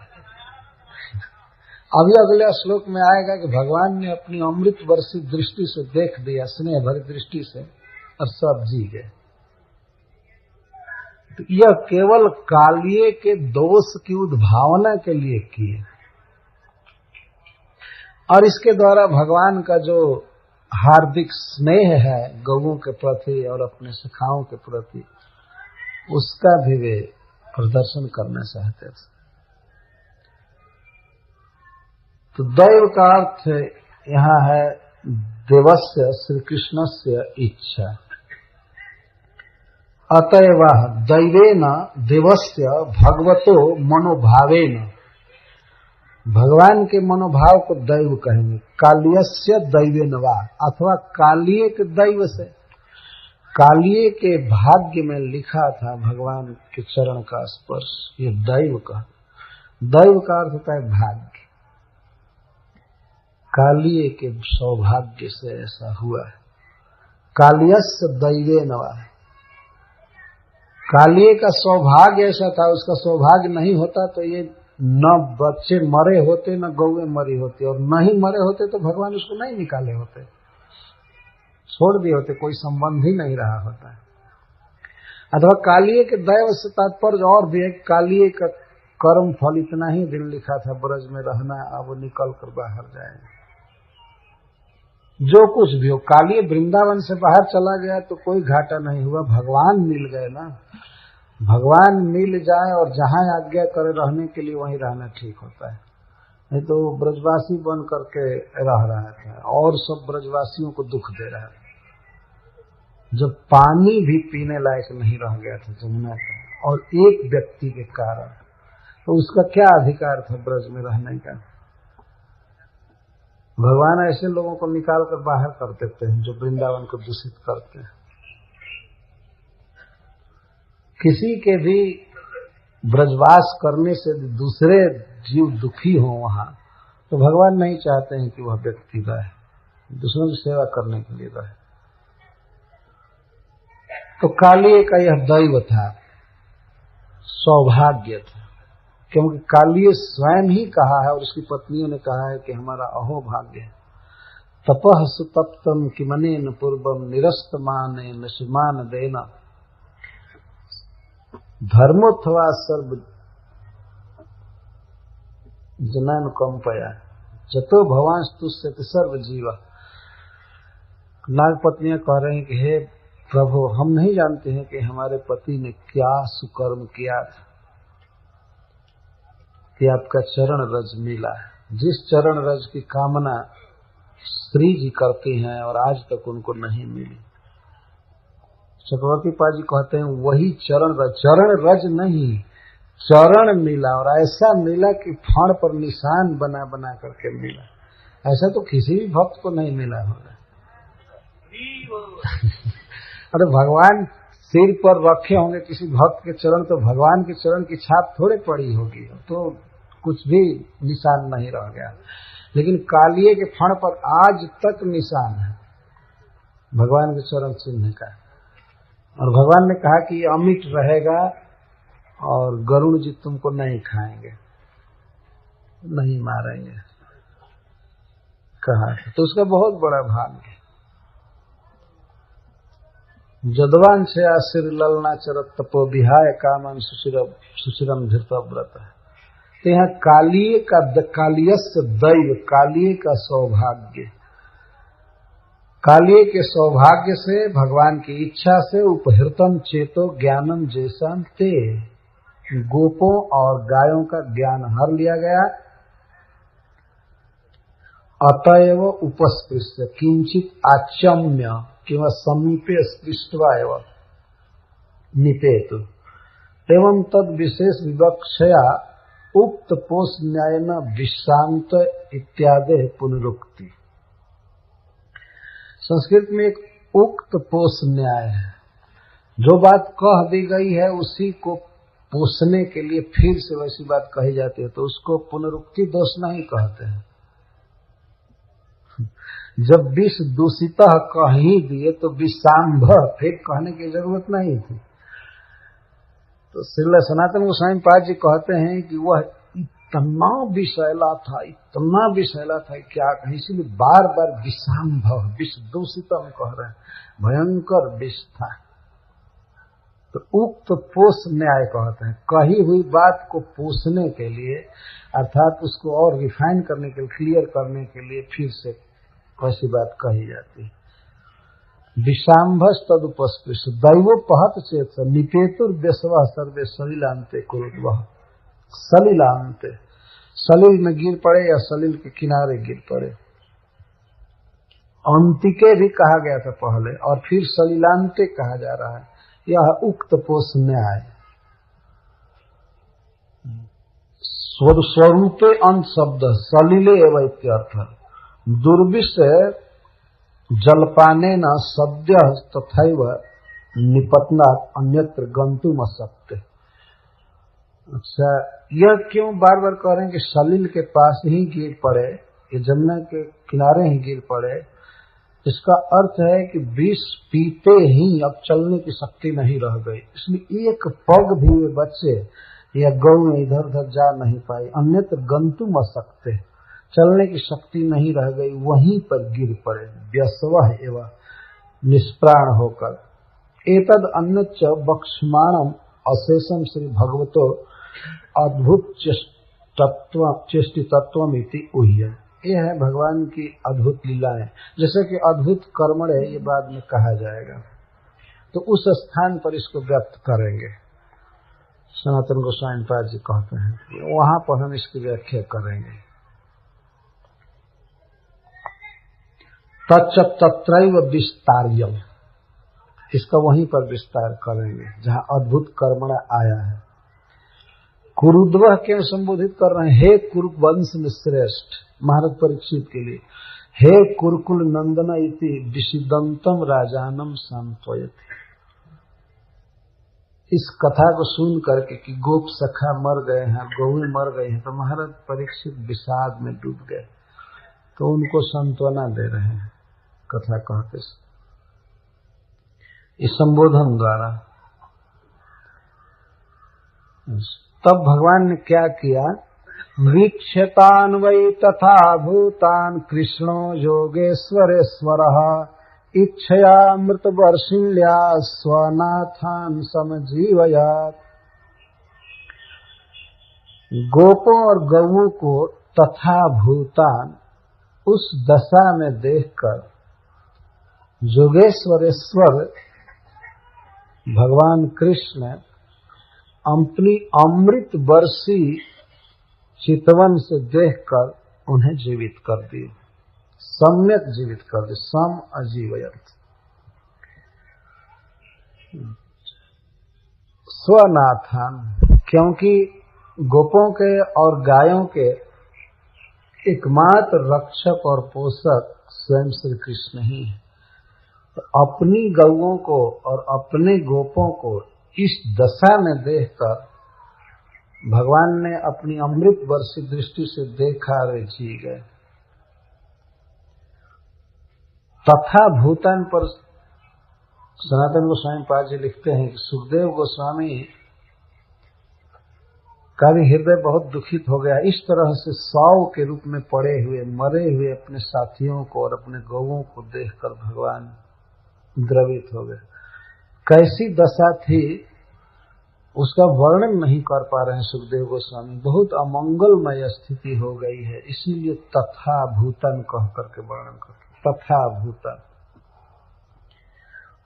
[SPEAKER 1] अभी अगले श्लोक में आएगा कि भगवान ने अपनी अमृत वर्षी दृष्टि से देख दिया, स्नेह भरी दृष्टि से, और सब जी गए। तो यह केवल कालिए के दोष की उद्भावना के लिए किए, और इसके द्वारा भगवान का जो हार्दिक स्नेह है गौओं के प्रति और अपने सखाओं के प्रति, उसका भी वे प्रदर्शन करना चाहते थे। तो दैव का अर्थ यहाँ है देवस्य श्री कृष्णस्य इच्छा। अतएव दैवेन देवस्य भगवतो मनोभावेन, भगवान के मनोभाव को दैव कहेंगे। कालियस्य दैवेन वा, अथवा कालिए के दैव से। कालिए के भाग्य में लिखा था भगवान के चरण का स्पर्श, ये दैव का। दैव का अर्थ होता है भाग्य। कालिए के सौभाग्य से ऐसा हुआ है। कालियस्य दैवेन वा, कालिए का सौभाग्य ऐसा था, उसका सौभाग्य नहीं होता तो ये न बच्चे मरे होते, न गौएं मरी होती, और नहीं मरे होते तो भगवान उसको नहीं निकाले होते, छोड़ दिए होते, कोई संबंध ही नहीं रहा होता। अथवा कालिए के दैव से तात्पर्य और भी है। कालिए का कर्म फल इतना ही दिन लिखा था ब्रज में रहना, अब वो निकल कर बाहर जाएगा। जो कुछ भी हो, कालिए वृंदावन से बाहर चला गया तो कोई घाटा नहीं हुआ, भगवान मिल गए ना। भगवान मिल जाए और जहां आज्ञा करे रहने के लिए वहीं रहना ठीक होता है। नहीं तो ब्रजवासी बन करके रह रहा था और सब ब्रजवासियों को दुख दे रहा था। जब पानी भी पीने लायक नहीं रह गया था जमुना का, और एक व्यक्ति के कारण, तो उसका क्या अधिकार था ब्रज में रहने का? भगवान ऐसे लोगों को निकाल कर बाहर कर देते हैं जो वृंदावन को दूषित करते हैं। किसी के भी ब्रजवास करने से दूसरे जीव दुखी हो वहां, तो भगवान नहीं चाहते हैं कि वह व्यक्ति रहे, दूसरों की सेवा करने के लिए रहे। तो कालिए का यह दैव था, सौभाग्य था, क्योंकि कालिए स्वयं ही कहा है और उसकी पत्नियों ने कहा है कि हमारा अहोभाग्य है। तपः सुतप्तम किमनेन पूर्वम निरस्तमाने नशमान देना, धर्मोत्थवा सर्व जनान कंपया जतो भवांश तुष्यति सर्व जीवा। नाग पत्नियां कह रहे हैं कि हे प्रभु, हम नहीं जानते हैं कि हमारे पति ने क्या सुकर्म किया था कि आपका चरण रज मिला है। जिस चरण रज की कामना श्री जी करती हैं और आज तक उनको नहीं मिली। चक्रवर्ती पाजी कहते हैं वही चरण रज नहीं, चरण मिला, और ऐसा मिला कि फाड़ पर निशान बना बना करके मिला। ऐसा तो किसी भी भक्त को नहीं मिला होगा। अरे भगवान सिर पर रखे होंगे किसी भक्त के चरण, तो भगवान के चरण की छाप थोड़े पड़ी होगी, तो कुछ भी निशान नहीं रह गया। लेकिन कालिए के फण पर आज तक निशान है भगवान के चरण चिन्ह का। और भगवान ने कहा कि ये अमिट रहेगा और गरुड़ जी तुमको नहीं खाएंगे, नहीं मारेंगे। कहा था, तो उसका बहुत बड़ा भाग्य। जदवान से आशीर ललना चरत तपो विहाय कामन सुचिरम धृतव्रत है। तो यहाँ कालिये का कालियस्य दैव, कालिये का सौभाग्य, कालिये के सौभाग्य से, भगवान की इच्छा से उपहृतम चेतो ज्ञानम जैसा ते, गोपों और गायों का ज्ञान हर लिया गया। अतएव उपस्पृश्य किंचित आचम्य किंवा समीपे स्पृष्ट्वा एवं निपेतु एवं तद विशेष विवक्षया उक्त पोष न्याय न विश्रांत इत्यादि पुनरुक्ति। संस्कृत में एक उक्त पोष न्याय है, जो बात कह दी गई है उसी को पोषने के लिए फिर से वैसी बात कही जाती है, तो उसको पुनरुक्ति दोष नहीं कहते हैं। जब विष दूषित कह ही दिए तो विषांभ फिर कहने की जरूरत नहीं थी। तो श्रील सनातन गोस्वामी पाद जी कहते हैं कि वह इतना विषैला था, इतना विषैला था, क्या कहें, इसलिए बार बार विषांभ, विष दूषितम कह रहे हैं, भयंकर विष था। तो उक्त पोष न्याय कहते हैं, कही हुई बात को पोषने के लिए, अर्थात उसको और रिफाइन करने के लिए, क्लियर करने के लिए फिर से ऐसी बात कही जाती है। विषांभस तदुपस्पृश दैवोपहत चेत निपेतुर बेसवा सर्वे सलिलांते कुरुद्वः। सलिलांते, सलिल में गिर पड़े या सलिल के किनारे गिर पड़े। अंतिके भी कहा गया था पहले, और फिर सलिलांते कहा जा रहा है। यह उक्त पोष न्याय। स्वरूपे अंत शब्द सलिले एवं इत्यर्थ। दुर्विषय जलपाने न सद्य तथैव निपतनात् अन्यत्र गंतुम असक्ते। अच्छा, यह क्यों बार बार कह रहे हैं कि सलिल के पास ही गिर पड़े, ये जमुना के किनारे ही गिर पड़े? इसका अर्थ है कि विष पीते ही अब चलने की शक्ति नहीं रह गई, इसलिए एक पग भी वे बच्चे या गौ में इधर उधर जा नहीं पाई। अन्यत्र गंतुम असक्ते, चलने की शक्ति नहीं रह गई, वहीं पर गिर पड़े व्यस्वः एवं निष्प्राण होकर। एतद अन्यच्च वक्ष्यमाणम अशेषम श्री भगवतो अद्भुत चेष्टितत्वमिति उह्य। ये है भगवान की अद्भुत लीलाएं, जैसे कि अद्भुत कर्मण है, ये बाद में कहा जाएगा, तो उस स्थान पर इसको व्यक्त करेंगे। सनातन गोस्वामी पाद जी कहते हैं वहां पर हम इसकी व्याख्या करेंगे। तच्च तत्रैव विस्तार्यम, इसका वहीं पर विस्तार करेंगे जहां अद्भुत कर्मणा आया है। कुरुद्वह क्यों संबोधित कर रहे हैं? हे कुरुवंश में श्रेष्ठ, महाराज परीक्षित के लिए, हे कुरुकुल नंदन इति विषिदंतम राजानम सांत्वयति। इस कथा को सुन करके कि गोप सखा मर गए हैं, गौएं मर गई हैं, तो महाराज परीक्षित विषाद में डूब गए, तो उनको सांत्वना दे रहे हैं कथा कहते इस संबोधन द्वारा। तब भगवान ने क्या किया? वीक्षतान वै तथा भूतान कृष्णो योगेश्वरेश्वरः इच्छया मृतवर्षिण्या स्वनाथान समजीवयात्। गोपों और गौओं को तथा भूतान उस दशा में देखकर योगेश्वरेश्वर भगवान कृष्ण अपनी अमृत वर्षी चितवन से देखकर उन्हें जीवित कर दिए, सम्यक जीवित कर दिए, सम अजीवयत। स्वनाथान, क्योंकि गोपों के और गायों के एकमात्र रक्षक और पोषक स्वयं श्री कृष्ण ही है। तो अपनी गौओं को और अपने गोपों को इस दशा में देखकर भगवान ने अपनी अमृत वर्षी दृष्टि से देखा, वे जी गए। तथा भूतान पर सनातन गोस्वामी पाद जी लिखते हैं कि सुखदेव गोस्वामी का भी हृदय बहुत दुखित हो गया। इस तरह से शव के रूप में पड़े हुए मरे हुए अपने साथियों को और अपने गौओं को देखकर भगवान द्रवित हो गए। कैसी दशा थी उसका वर्णन नहीं कर पा रहे हैं सुखदेव गोस्वामी। बहुत अमंगलमय स्थिति हो गई है, इसीलिए तथा भूतन कह करके वर्णन करते। तथा भूतन,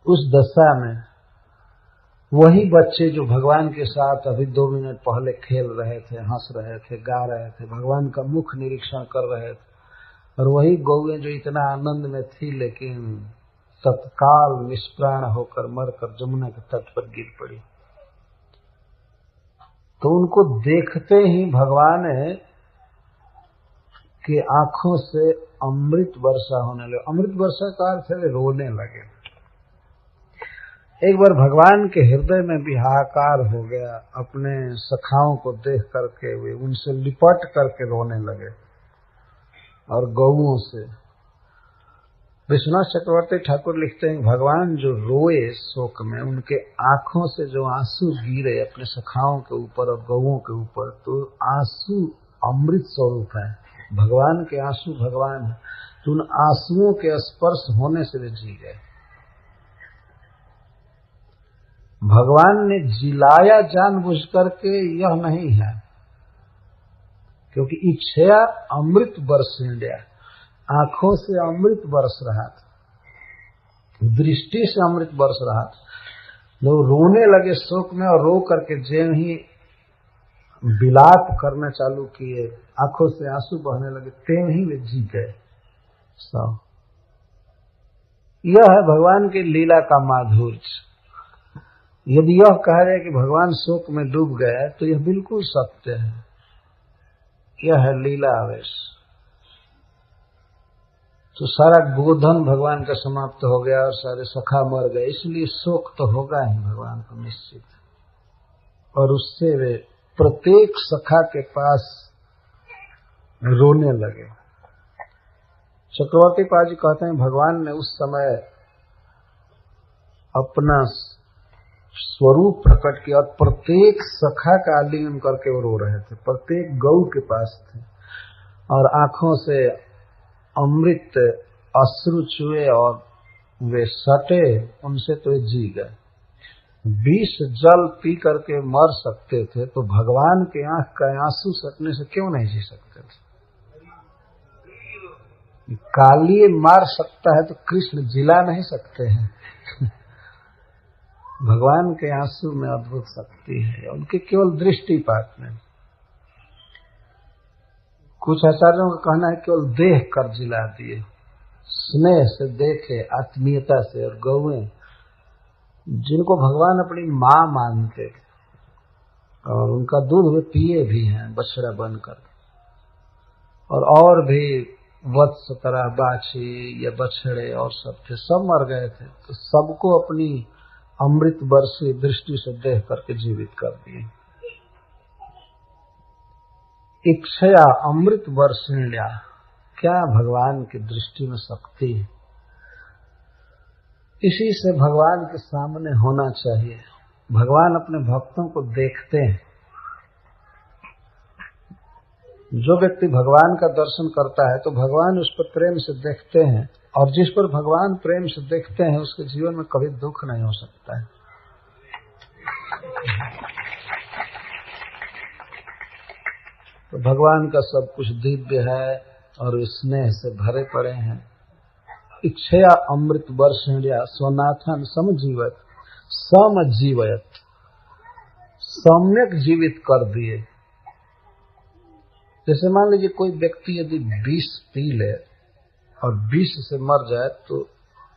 [SPEAKER 1] उस दशा में वही बच्चे जो भगवान के साथ अभी 2 मिनट पहले खेल रहे थे, हंस रहे थे, गा रहे थे, भगवान का मुख निरीक्षण कर रहे थे, और वही गौएं जो इतना आनंद में थी लेकिन तत्काल निष्प्राण होकर मरकर जमुना के तट पर गिर पड़ी। तो उनको देखते ही भगवान की आंखों से अमृत वर्षा होने लगे। अमृत वर्षा का अर्थ है रोने लगे। एक बार भगवान के हृदय में भी हाहाकार हो गया, अपने सखाओं को देख करके वे उनसे लिपट करके रोने लगे और गौओं से। विश्वनाथ चक्रवर्ती ठाकुर लिखते हैं भगवान जो रोए शोक में, उनके आंखों से जो आंसू गिरे अपने सखाओं के ऊपर और गौओं के ऊपर, तो आंसू अमृत स्वरूप है। भगवान के आंसू भगवान है, तो उन आंसुओं के स्पर्श होने से वे जी गए। भगवान ने जिलाया जानबूझ करके यह नहीं है, क्योंकि इच्छया अमृत बरसिंड्या, आंखों से अमृत बरस रहा था, दृष्टि से अमृत बरस रहा था। लोग रोने लगे शोक में, और रो करके ज्यों ही विलाप करना चालू किए, आंखों से आंसू बहने लगे, त्यों ही वे जी गए सब। यह है भगवान की लीला का माधुर्य। यदि यह कहा जाए कि भगवान शोक में डूब गए तो यह बिल्कुल सत्य है। यह है लीला आवेश। तो सारा गोधन भगवान का समाप्त हो गया और सारे सखा मर गए, इसलिए शोक तो होगा ही भगवान को निश्चित। और उससे वे प्रत्येक सखा के पास रोने लगे। चक्रवर्ती पाजी कहते हैं भगवान ने उस समय अपना स्वरूप प्रकट किया और प्रत्येक सखा का आलिंगन करके वो रो रहे थे। प्रत्येक गौ के पास थे और आंखों से अमृत अश्रु चुए और वे सटे, उनसे तो जी गए। विष जल पी करके मर सकते थे, तो भगवान के आंख का आंसू सटने से क्यों नहीं जी सकते थे? काली मार सकता है तो कृष्ण जिला नहीं सकते हैं। भगवान के आंसू में अद्भुत शक्ति है, उनके केवल दृष्टिपात में। कुछ आचार्यों का कहना है केवल देख कर जिला दिए, स्नेह से देखे, आत्मीयता से। और गौएं जिनको भगवान अपनी माँ मानते और उनका दूध वे पिए भी हैं बछड़ा बनकर, और भी वत्स तरह बाछी या बछड़े और सब थे, सब मर गए थे। तो सबको अपनी अमृत वर्षी दृष्टि से देख करके जीवित कर दिए। इच्छया अमृत वर्षिण्या, क्या भगवान की दृष्टि में शक्ति है। इसी से भगवान के सामने होना चाहिए। भगवान अपने भक्तों को देखते हैं। जो व्यक्ति भगवान का दर्शन करता है तो भगवान उस पर प्रेम से देखते हैं, और जिस पर भगवान प्रेम से देखते हैं उसके जीवन में कभी दुख नहीं हो सकता है। तो भगवान का सब कुछ दिव्य है और स्नेह से भरे पड़े हैं। इच्छया अमृत वर्षिण्या स्वनाथन समजीवत समजीवयत, सम्यक जीवित कर दिए। जैसे मान लीजिए कोई व्यक्ति यदि विष पी ले और विष से मर जाए तो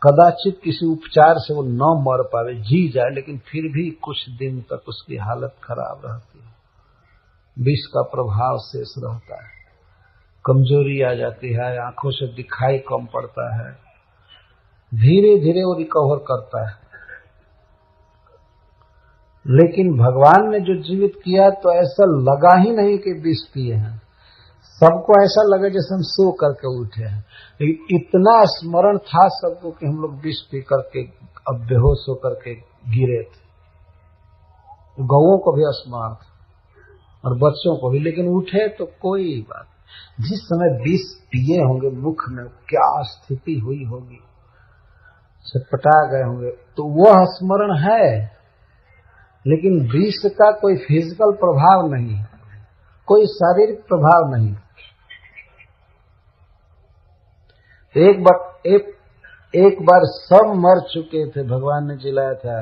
[SPEAKER 1] कदाचित किसी उपचार से वो न मर पावे, जी जाए, लेकिन फिर भी कुछ दिन तक उसकी हालत खराब रहती है। विष का प्रभाव शेष रहता है, कमजोरी आ जाती है, आंखों से दिखाई कम पड़ता है, धीरे धीरे वो रिकवर करता है। लेकिन भगवान ने जो जीवित किया तो ऐसा लगा ही नहीं कि विष पिए हैं, सबको ऐसा लगा जैसे हम सो करके उठे हैं। लेकिन इतना स्मरण था सबको कि हम लोग विष पी करके अब बेहोश होकर के गिरे थे। गौओं को भी स्मरण था। और बच्चों को भी, लेकिन उठे तो कोई बात। जिस समय विष पिए होंगे मुख में, क्या स्थिति हुई होगी, छटपटा गए होंगे, तो वह स्मरण है, लेकिन विष का कोई फिजिकल प्रभाव नहीं, कोई शारीरिक प्रभाव नहीं। एक बार सब मर चुके थे, भगवान ने जिलाया था,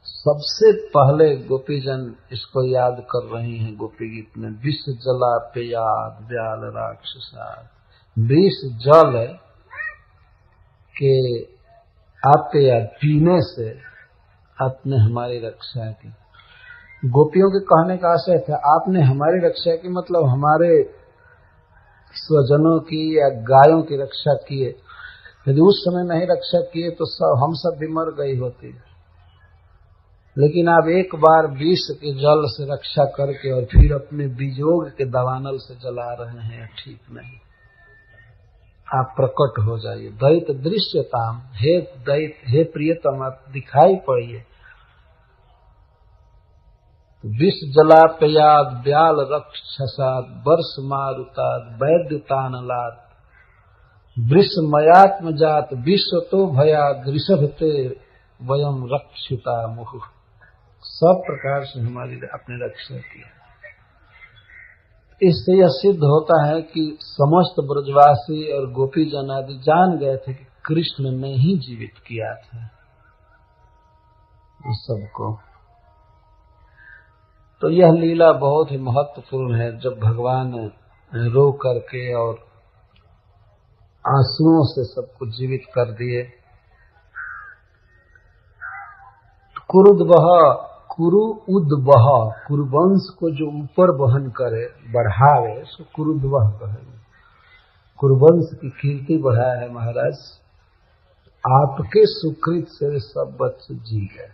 [SPEAKER 1] सबसे पहले गोपीजन इसको याद कर रही हैं गोपी गीत में, विष जला पे याद ब्याल राक्षसाद। विष जल के आपे याद पीने से आपने हमारी रक्षा की। गोपियों के कहने का आशय था, आपने हमारी रक्षा की मतलब हमारे स्वजनों की या गायों की रक्षा किए। यदि उस समय नहीं रक्षा किए तो हम सब भी मर गई होती। लेकिन आप एक बार विष के जल से रक्षा करके और फिर अपने बीजोग के दवानल से जला रहे हैं, ठीक नहीं। आप प्रकट हो जाइए, दैत दृश्यताम, हे दैत, हे प्रियतम, आप दिखाई पड़िए। विष जला पयाद ब्याल रक्षसाद, वर्ष मारुताद वैद्यतानलाद, वृषमयात्म जात विश्व तो भयाद, ऋषभते वयम रक्षिता मुहु। सब प्रकार से हमारी अपने रक्षा किया। इससे यह सिद्ध होता है कि समस्त ब्रजवासी और गोपी जन आदि जान गए थे कि कृष्ण ने ही जीवित किया था उस सबको। तो यह लीला बहुत ही महत्वपूर्ण है। जब भगवान रो करके और आंसुओं से सबको जीवित कर दिए। कुरुद्वह, कुरु उद्वह, कुरुवंश को जो ऊपर वहन करे, बढ़ावे, सो कुरुद्वह कहेंगे। कुरुवंश की कीर्ति बढ़ाया है महाराज, आपके सुकृत से सब बच्चे जी गए।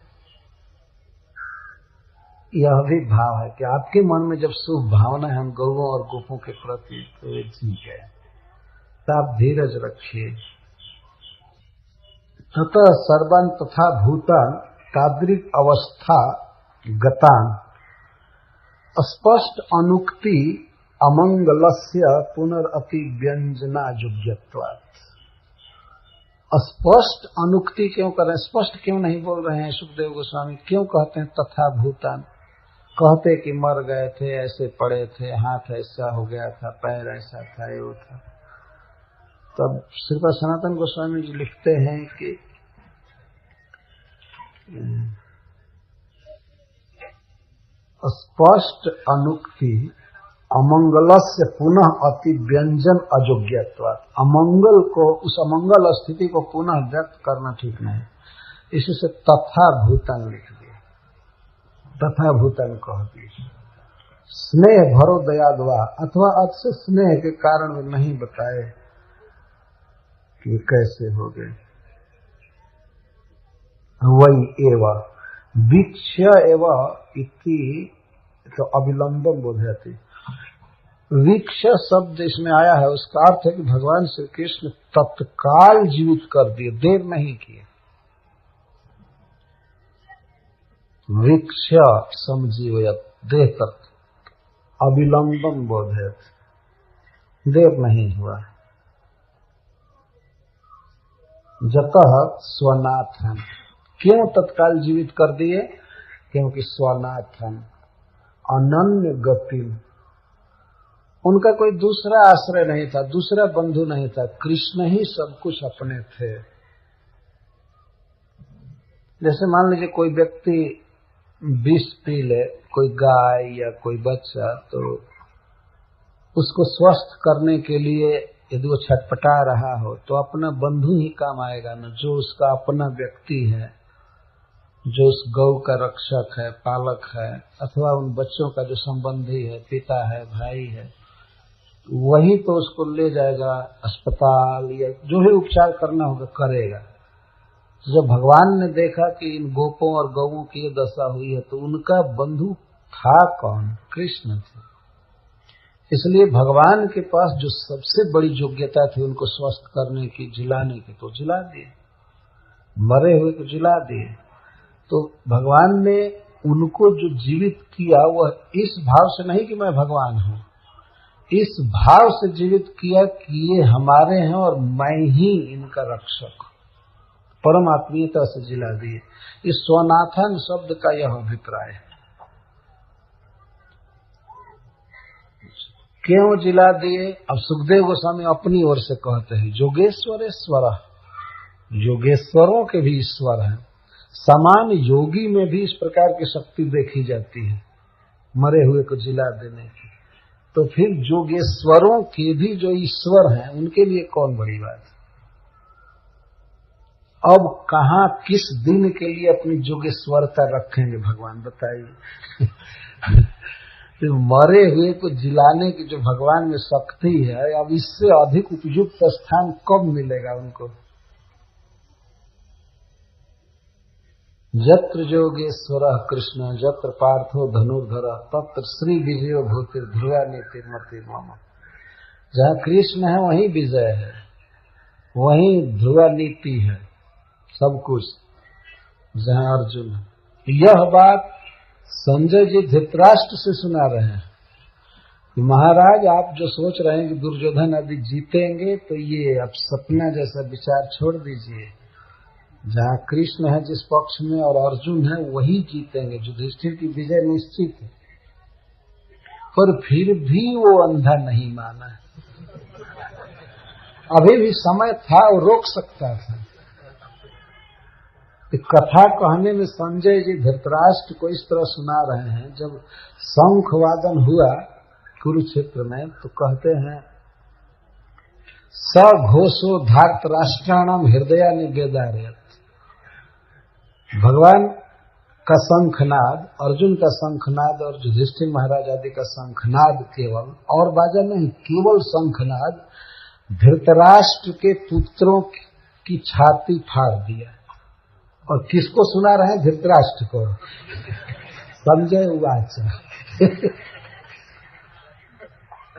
[SPEAKER 1] यह भी भाव है कि आपके मन में जब शुभ भावना है हम गौओं और गोपों के प्रति, तो वे जी गए। तो आप धीरज रखिए। ततः सर्वन तथा भूतान तादृक अवस्था गतान स्पष्ट अनुक्ति अमंगलस्य पुनरअपि व्यंजना योग्यत्वात्। स्पष्ट अनुक्ति क्यों कर रहे हैं, स्पष्ट क्यों नहीं बोल रहे हैं सुखदेव गोस्वामी? क्यों कहते हैं तथा भूतान? कहते कि मर गए थे, ऐसे पड़े थे, हाथ ऐसा हो गया था, पैर ऐसा था, ये था। तब श्रीपाद सनातन गोस्वामी जी लिखते हैं कि स्पष्ट अनुक्ति अमंगलस्य पुनः अति व्यंजन अयोग्यत्वात्। अमंगल को, उस अमंगल स्थिति को पुनः व्यक्त करना ठीक नहीं। इससे तथा भूतन लिख दिया, तथा भूतन कह दिया। स्नेह भरो दयाद्वा, अथवा अच्छे स्नेह के कारण वे नहीं बताए कि कैसे हो गए। वही एवं वीक्ष्य एवं इति, तो अविलंबम बोधयति। वीक्ष शब्द इसमें आया है, उसका अर्थ है कि भगवान श्री कृष्ण तत्काल जीवित कर दिए, देर नहीं किए। वीक्ष समजीवयत्, देह तक अविलंबम बोधयति, देर नहीं हुआ। जतः स्वनाथन, क्यों तत्काल जीवित कर दिए? क्योंकि स्वनाथन अनन्य गति, उनका कोई दूसरा आश्रय नहीं था, दूसरा बंधु नहीं था, कृष्ण ही सब कुछ अपने थे। जैसे मान लीजिए कोई व्यक्ति विष पी ले, कोई गाय या कोई बच्चा, तो उसको स्वस्थ करने के लिए यदि वो छटपटा रहा हो तो अपना बंधु ही काम आएगा न, जो उसका अपना व्यक्ति है, जो उस गौ का रक्षक है, पालक है, अथवा उन बच्चों का जो संबंधी है, पिता है, भाई है, वही तो उसको ले जाएगा अस्पताल या जो भी उपचार करना होगा करेगा। तो जब भगवान ने देखा कि इन गोपों और गौओं की ये दशा हुई है, तो उनका बंधु था कौन? कृष्ण थे। इसलिए भगवान के पास जो सबसे बड़ी योग्यता थी उनको स्वस्थ करने की, जिलाने की, तो जिला दिए, मरे हुए को जिला दिए। तो भगवान ने उनको जो जीवित किया वह इस भाव से नहीं कि मैं भगवान हूं, इस भाव से जीवित किया कि ये हमारे हैं और मैं ही इनका रक्षक, परमात्मीयता से जिला दिए। इस स्वनाथन शब्द का यह अभिप्राय है। क्यों जिला दिए? अब सुखदेव गोस्वामी अपनी ओर से कहते हैं योगेश्वरेश्वर, योगेश्वरों के भी ईश्वर हैं। समान योगी में भी इस प्रकार की शक्ति देखी जाती है, मरे हुए को जिला देने की। तो फिर योगेश्वरों के भी जो ईश्वर हैं उनके लिए कौन बड़ी बात है? अब कहाँ किस दिन के लिए अपनी योगेश्वरता रखेंगे भगवान, बताइए। तो मरे हुए को जिलाने की जो भगवान में शक्ति है, अब इससे अधिक उपयुक्त स्थान कब मिलेगा उनको? यत्र योगेश्वर कृष्ण यत्र पार्थो धनुर्धर तत्र श्री विजयो भूतिर ध्रुवा नीति मति मम। जहाँ कृष्ण है वहीं विजय है, वहीं ध्रुवा नीति है, सब कुछ। जहाँ अर्जुन है। यह बात संजय जी धृतराष्ट्र से सुना रहे हैं कि महाराज आप जो सोच रहे हैं कि दुर्योधन आदि जीतेंगे, तो ये अब सपना जैसा विचार छोड़ दीजिए। जहाँ कृष्ण है जिस पक्ष में और अर्जुन है वही जीतेंगे। युधिष्ठिर की विजय निश्चित है, पर फिर भी वो अंधा नहीं माना। अभी भी समय था और रोक सकता था। कथा कहने में संजय जी धृतराष्ट्र को इस तरह सुना रहे हैं। जब शंख वादन हुआ कुरुक्षेत्र में, तो कहते हैं स घोषो धार्तराष्ट्राणाम हृदया निवेदारयत्। भगवान का शंखनाद, अर्जुन का शंखनाद और युधिष्ठिर महाराज आदि का शंखनाद केवल, और बाजा नहीं, केवल शंखनाद धृतराष्ट्र के पुत्रों की छाती फाड़ दिया। और किसको सुना रहे हैं? धृतराष्ट्र को। संजय उवाच।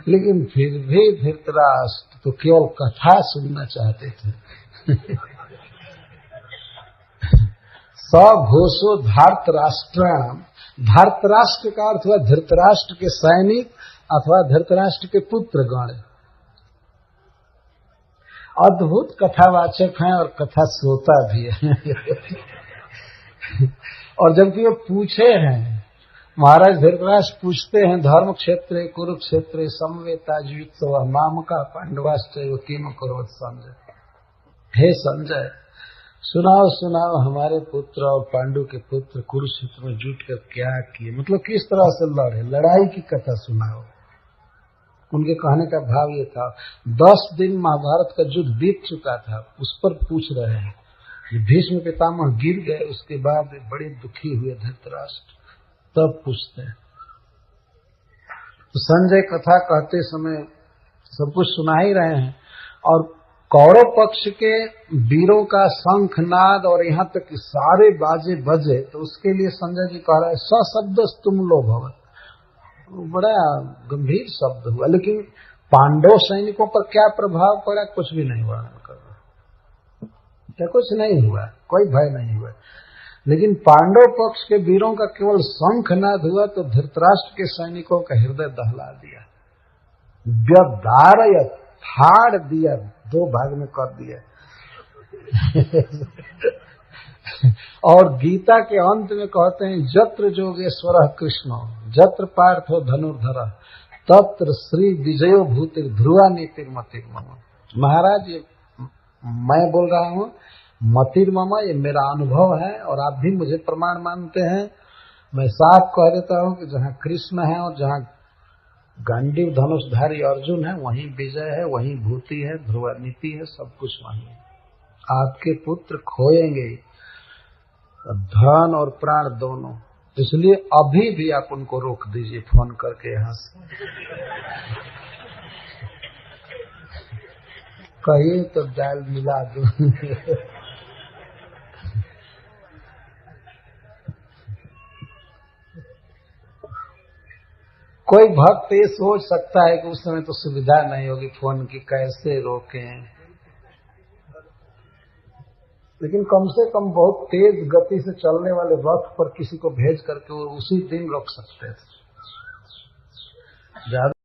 [SPEAKER 1] लेकिन फिर भी धृतराष्ट्र तो केवल कथा सुनना चाहते थे। सघोषो धार्तराष्ट्राणाम, धार्तराष्ट्र का अर्थ हुआ धृतराष्ट्र के सैनिक अथवा धृतराष्ट्र के पुत्र गण। अद्भुत कथावाचक हैं और कथा श्रोता भी है। और जबकि वो पूछे हैं, महाराज धृतराष्ट्र पूछते हैं धर्म क्षेत्र कुरुक्षेत्र समवेताजुत माम का पांडवाश्चैव किम करोत संजय। हे संजय, सुनाओ सुनाओ हमारे पुत्र और पांडु के पुत्र कुरुक्षेत्र में जुट कर क्या किए, मतलब किस तरह से लड़े, लड़ाई की कथा सुनाओ। उनके कहने का भाव ये था, 10 दिन महाभारत का युद्ध बीत चुका था, उस पर पूछ रहे हैं। भीष्म पितामह गिर गए, उसके बाद बड़े दुखी हुए धृतराष्ट्र, तब पूछते हैं। तो संजय कथा कहते समय सब कुछ सुना ही रहे हैं, और कौरव पक्ष के वीरों का शंखनाद और यहाँ तक कि सारे बाजे बजे, तो उसके लिए संजय जी कह रहा है सशब्द तुम लो भवत। बड़ा गंभीर शब्द हुआ, लेकिन पांडव सैनिकों पर क्या प्रभाव पड़ा कुछ भी नहीं वर्णन कर रहा। क्या कुछ नहीं हुआ, कोई भय नहीं हुआ, लेकिन पांडव पक्ष के वीरों का केवल शंखनाद हुआ तो धृतराष्ट्र के सैनिकों का हृदय दहला दिया, व्यदारयत, फाड़ दिया, 2 भाग में कर दिया। और गीता के अंत में कहते हैं यत्र योगेश्वर कृष्ण यत्र पार्थो धनुर्धर तत्र श्री विजयो भूतिर ध्रुवा नीतिर मतिर मम। महाराज ये मैं बोल रहा हूँ, मतिर मम ये मेरा अनुभव है और आप भी मुझे प्रमाण मानते हैं। मैं साफ कह देता हूँ कि जहाँ कृष्ण है और जहाँ गांडीव धनुषधारी अर्जुन है वहीं विजय है, वहीं भूति है, ध्रुवा नीति है, सब कुछ वहीं है। आपके पुत्र खोएंगे धन और प्राण दोनों, इसलिए अभी भी आप उनको रोक दीजिए फोन करके यहाँ से। कहिए तो डाल मिला दो। कोई भक्त ये सोच सकता है कि उस समय तो सुविधा नहीं होगी फोन की, कैसे रोकें। लेकिन कम से कम बहुत तेज गति से चलने वाले रथ पर किसी को भेज करके वो उसी दिन रोक सकते थे। ज्यादा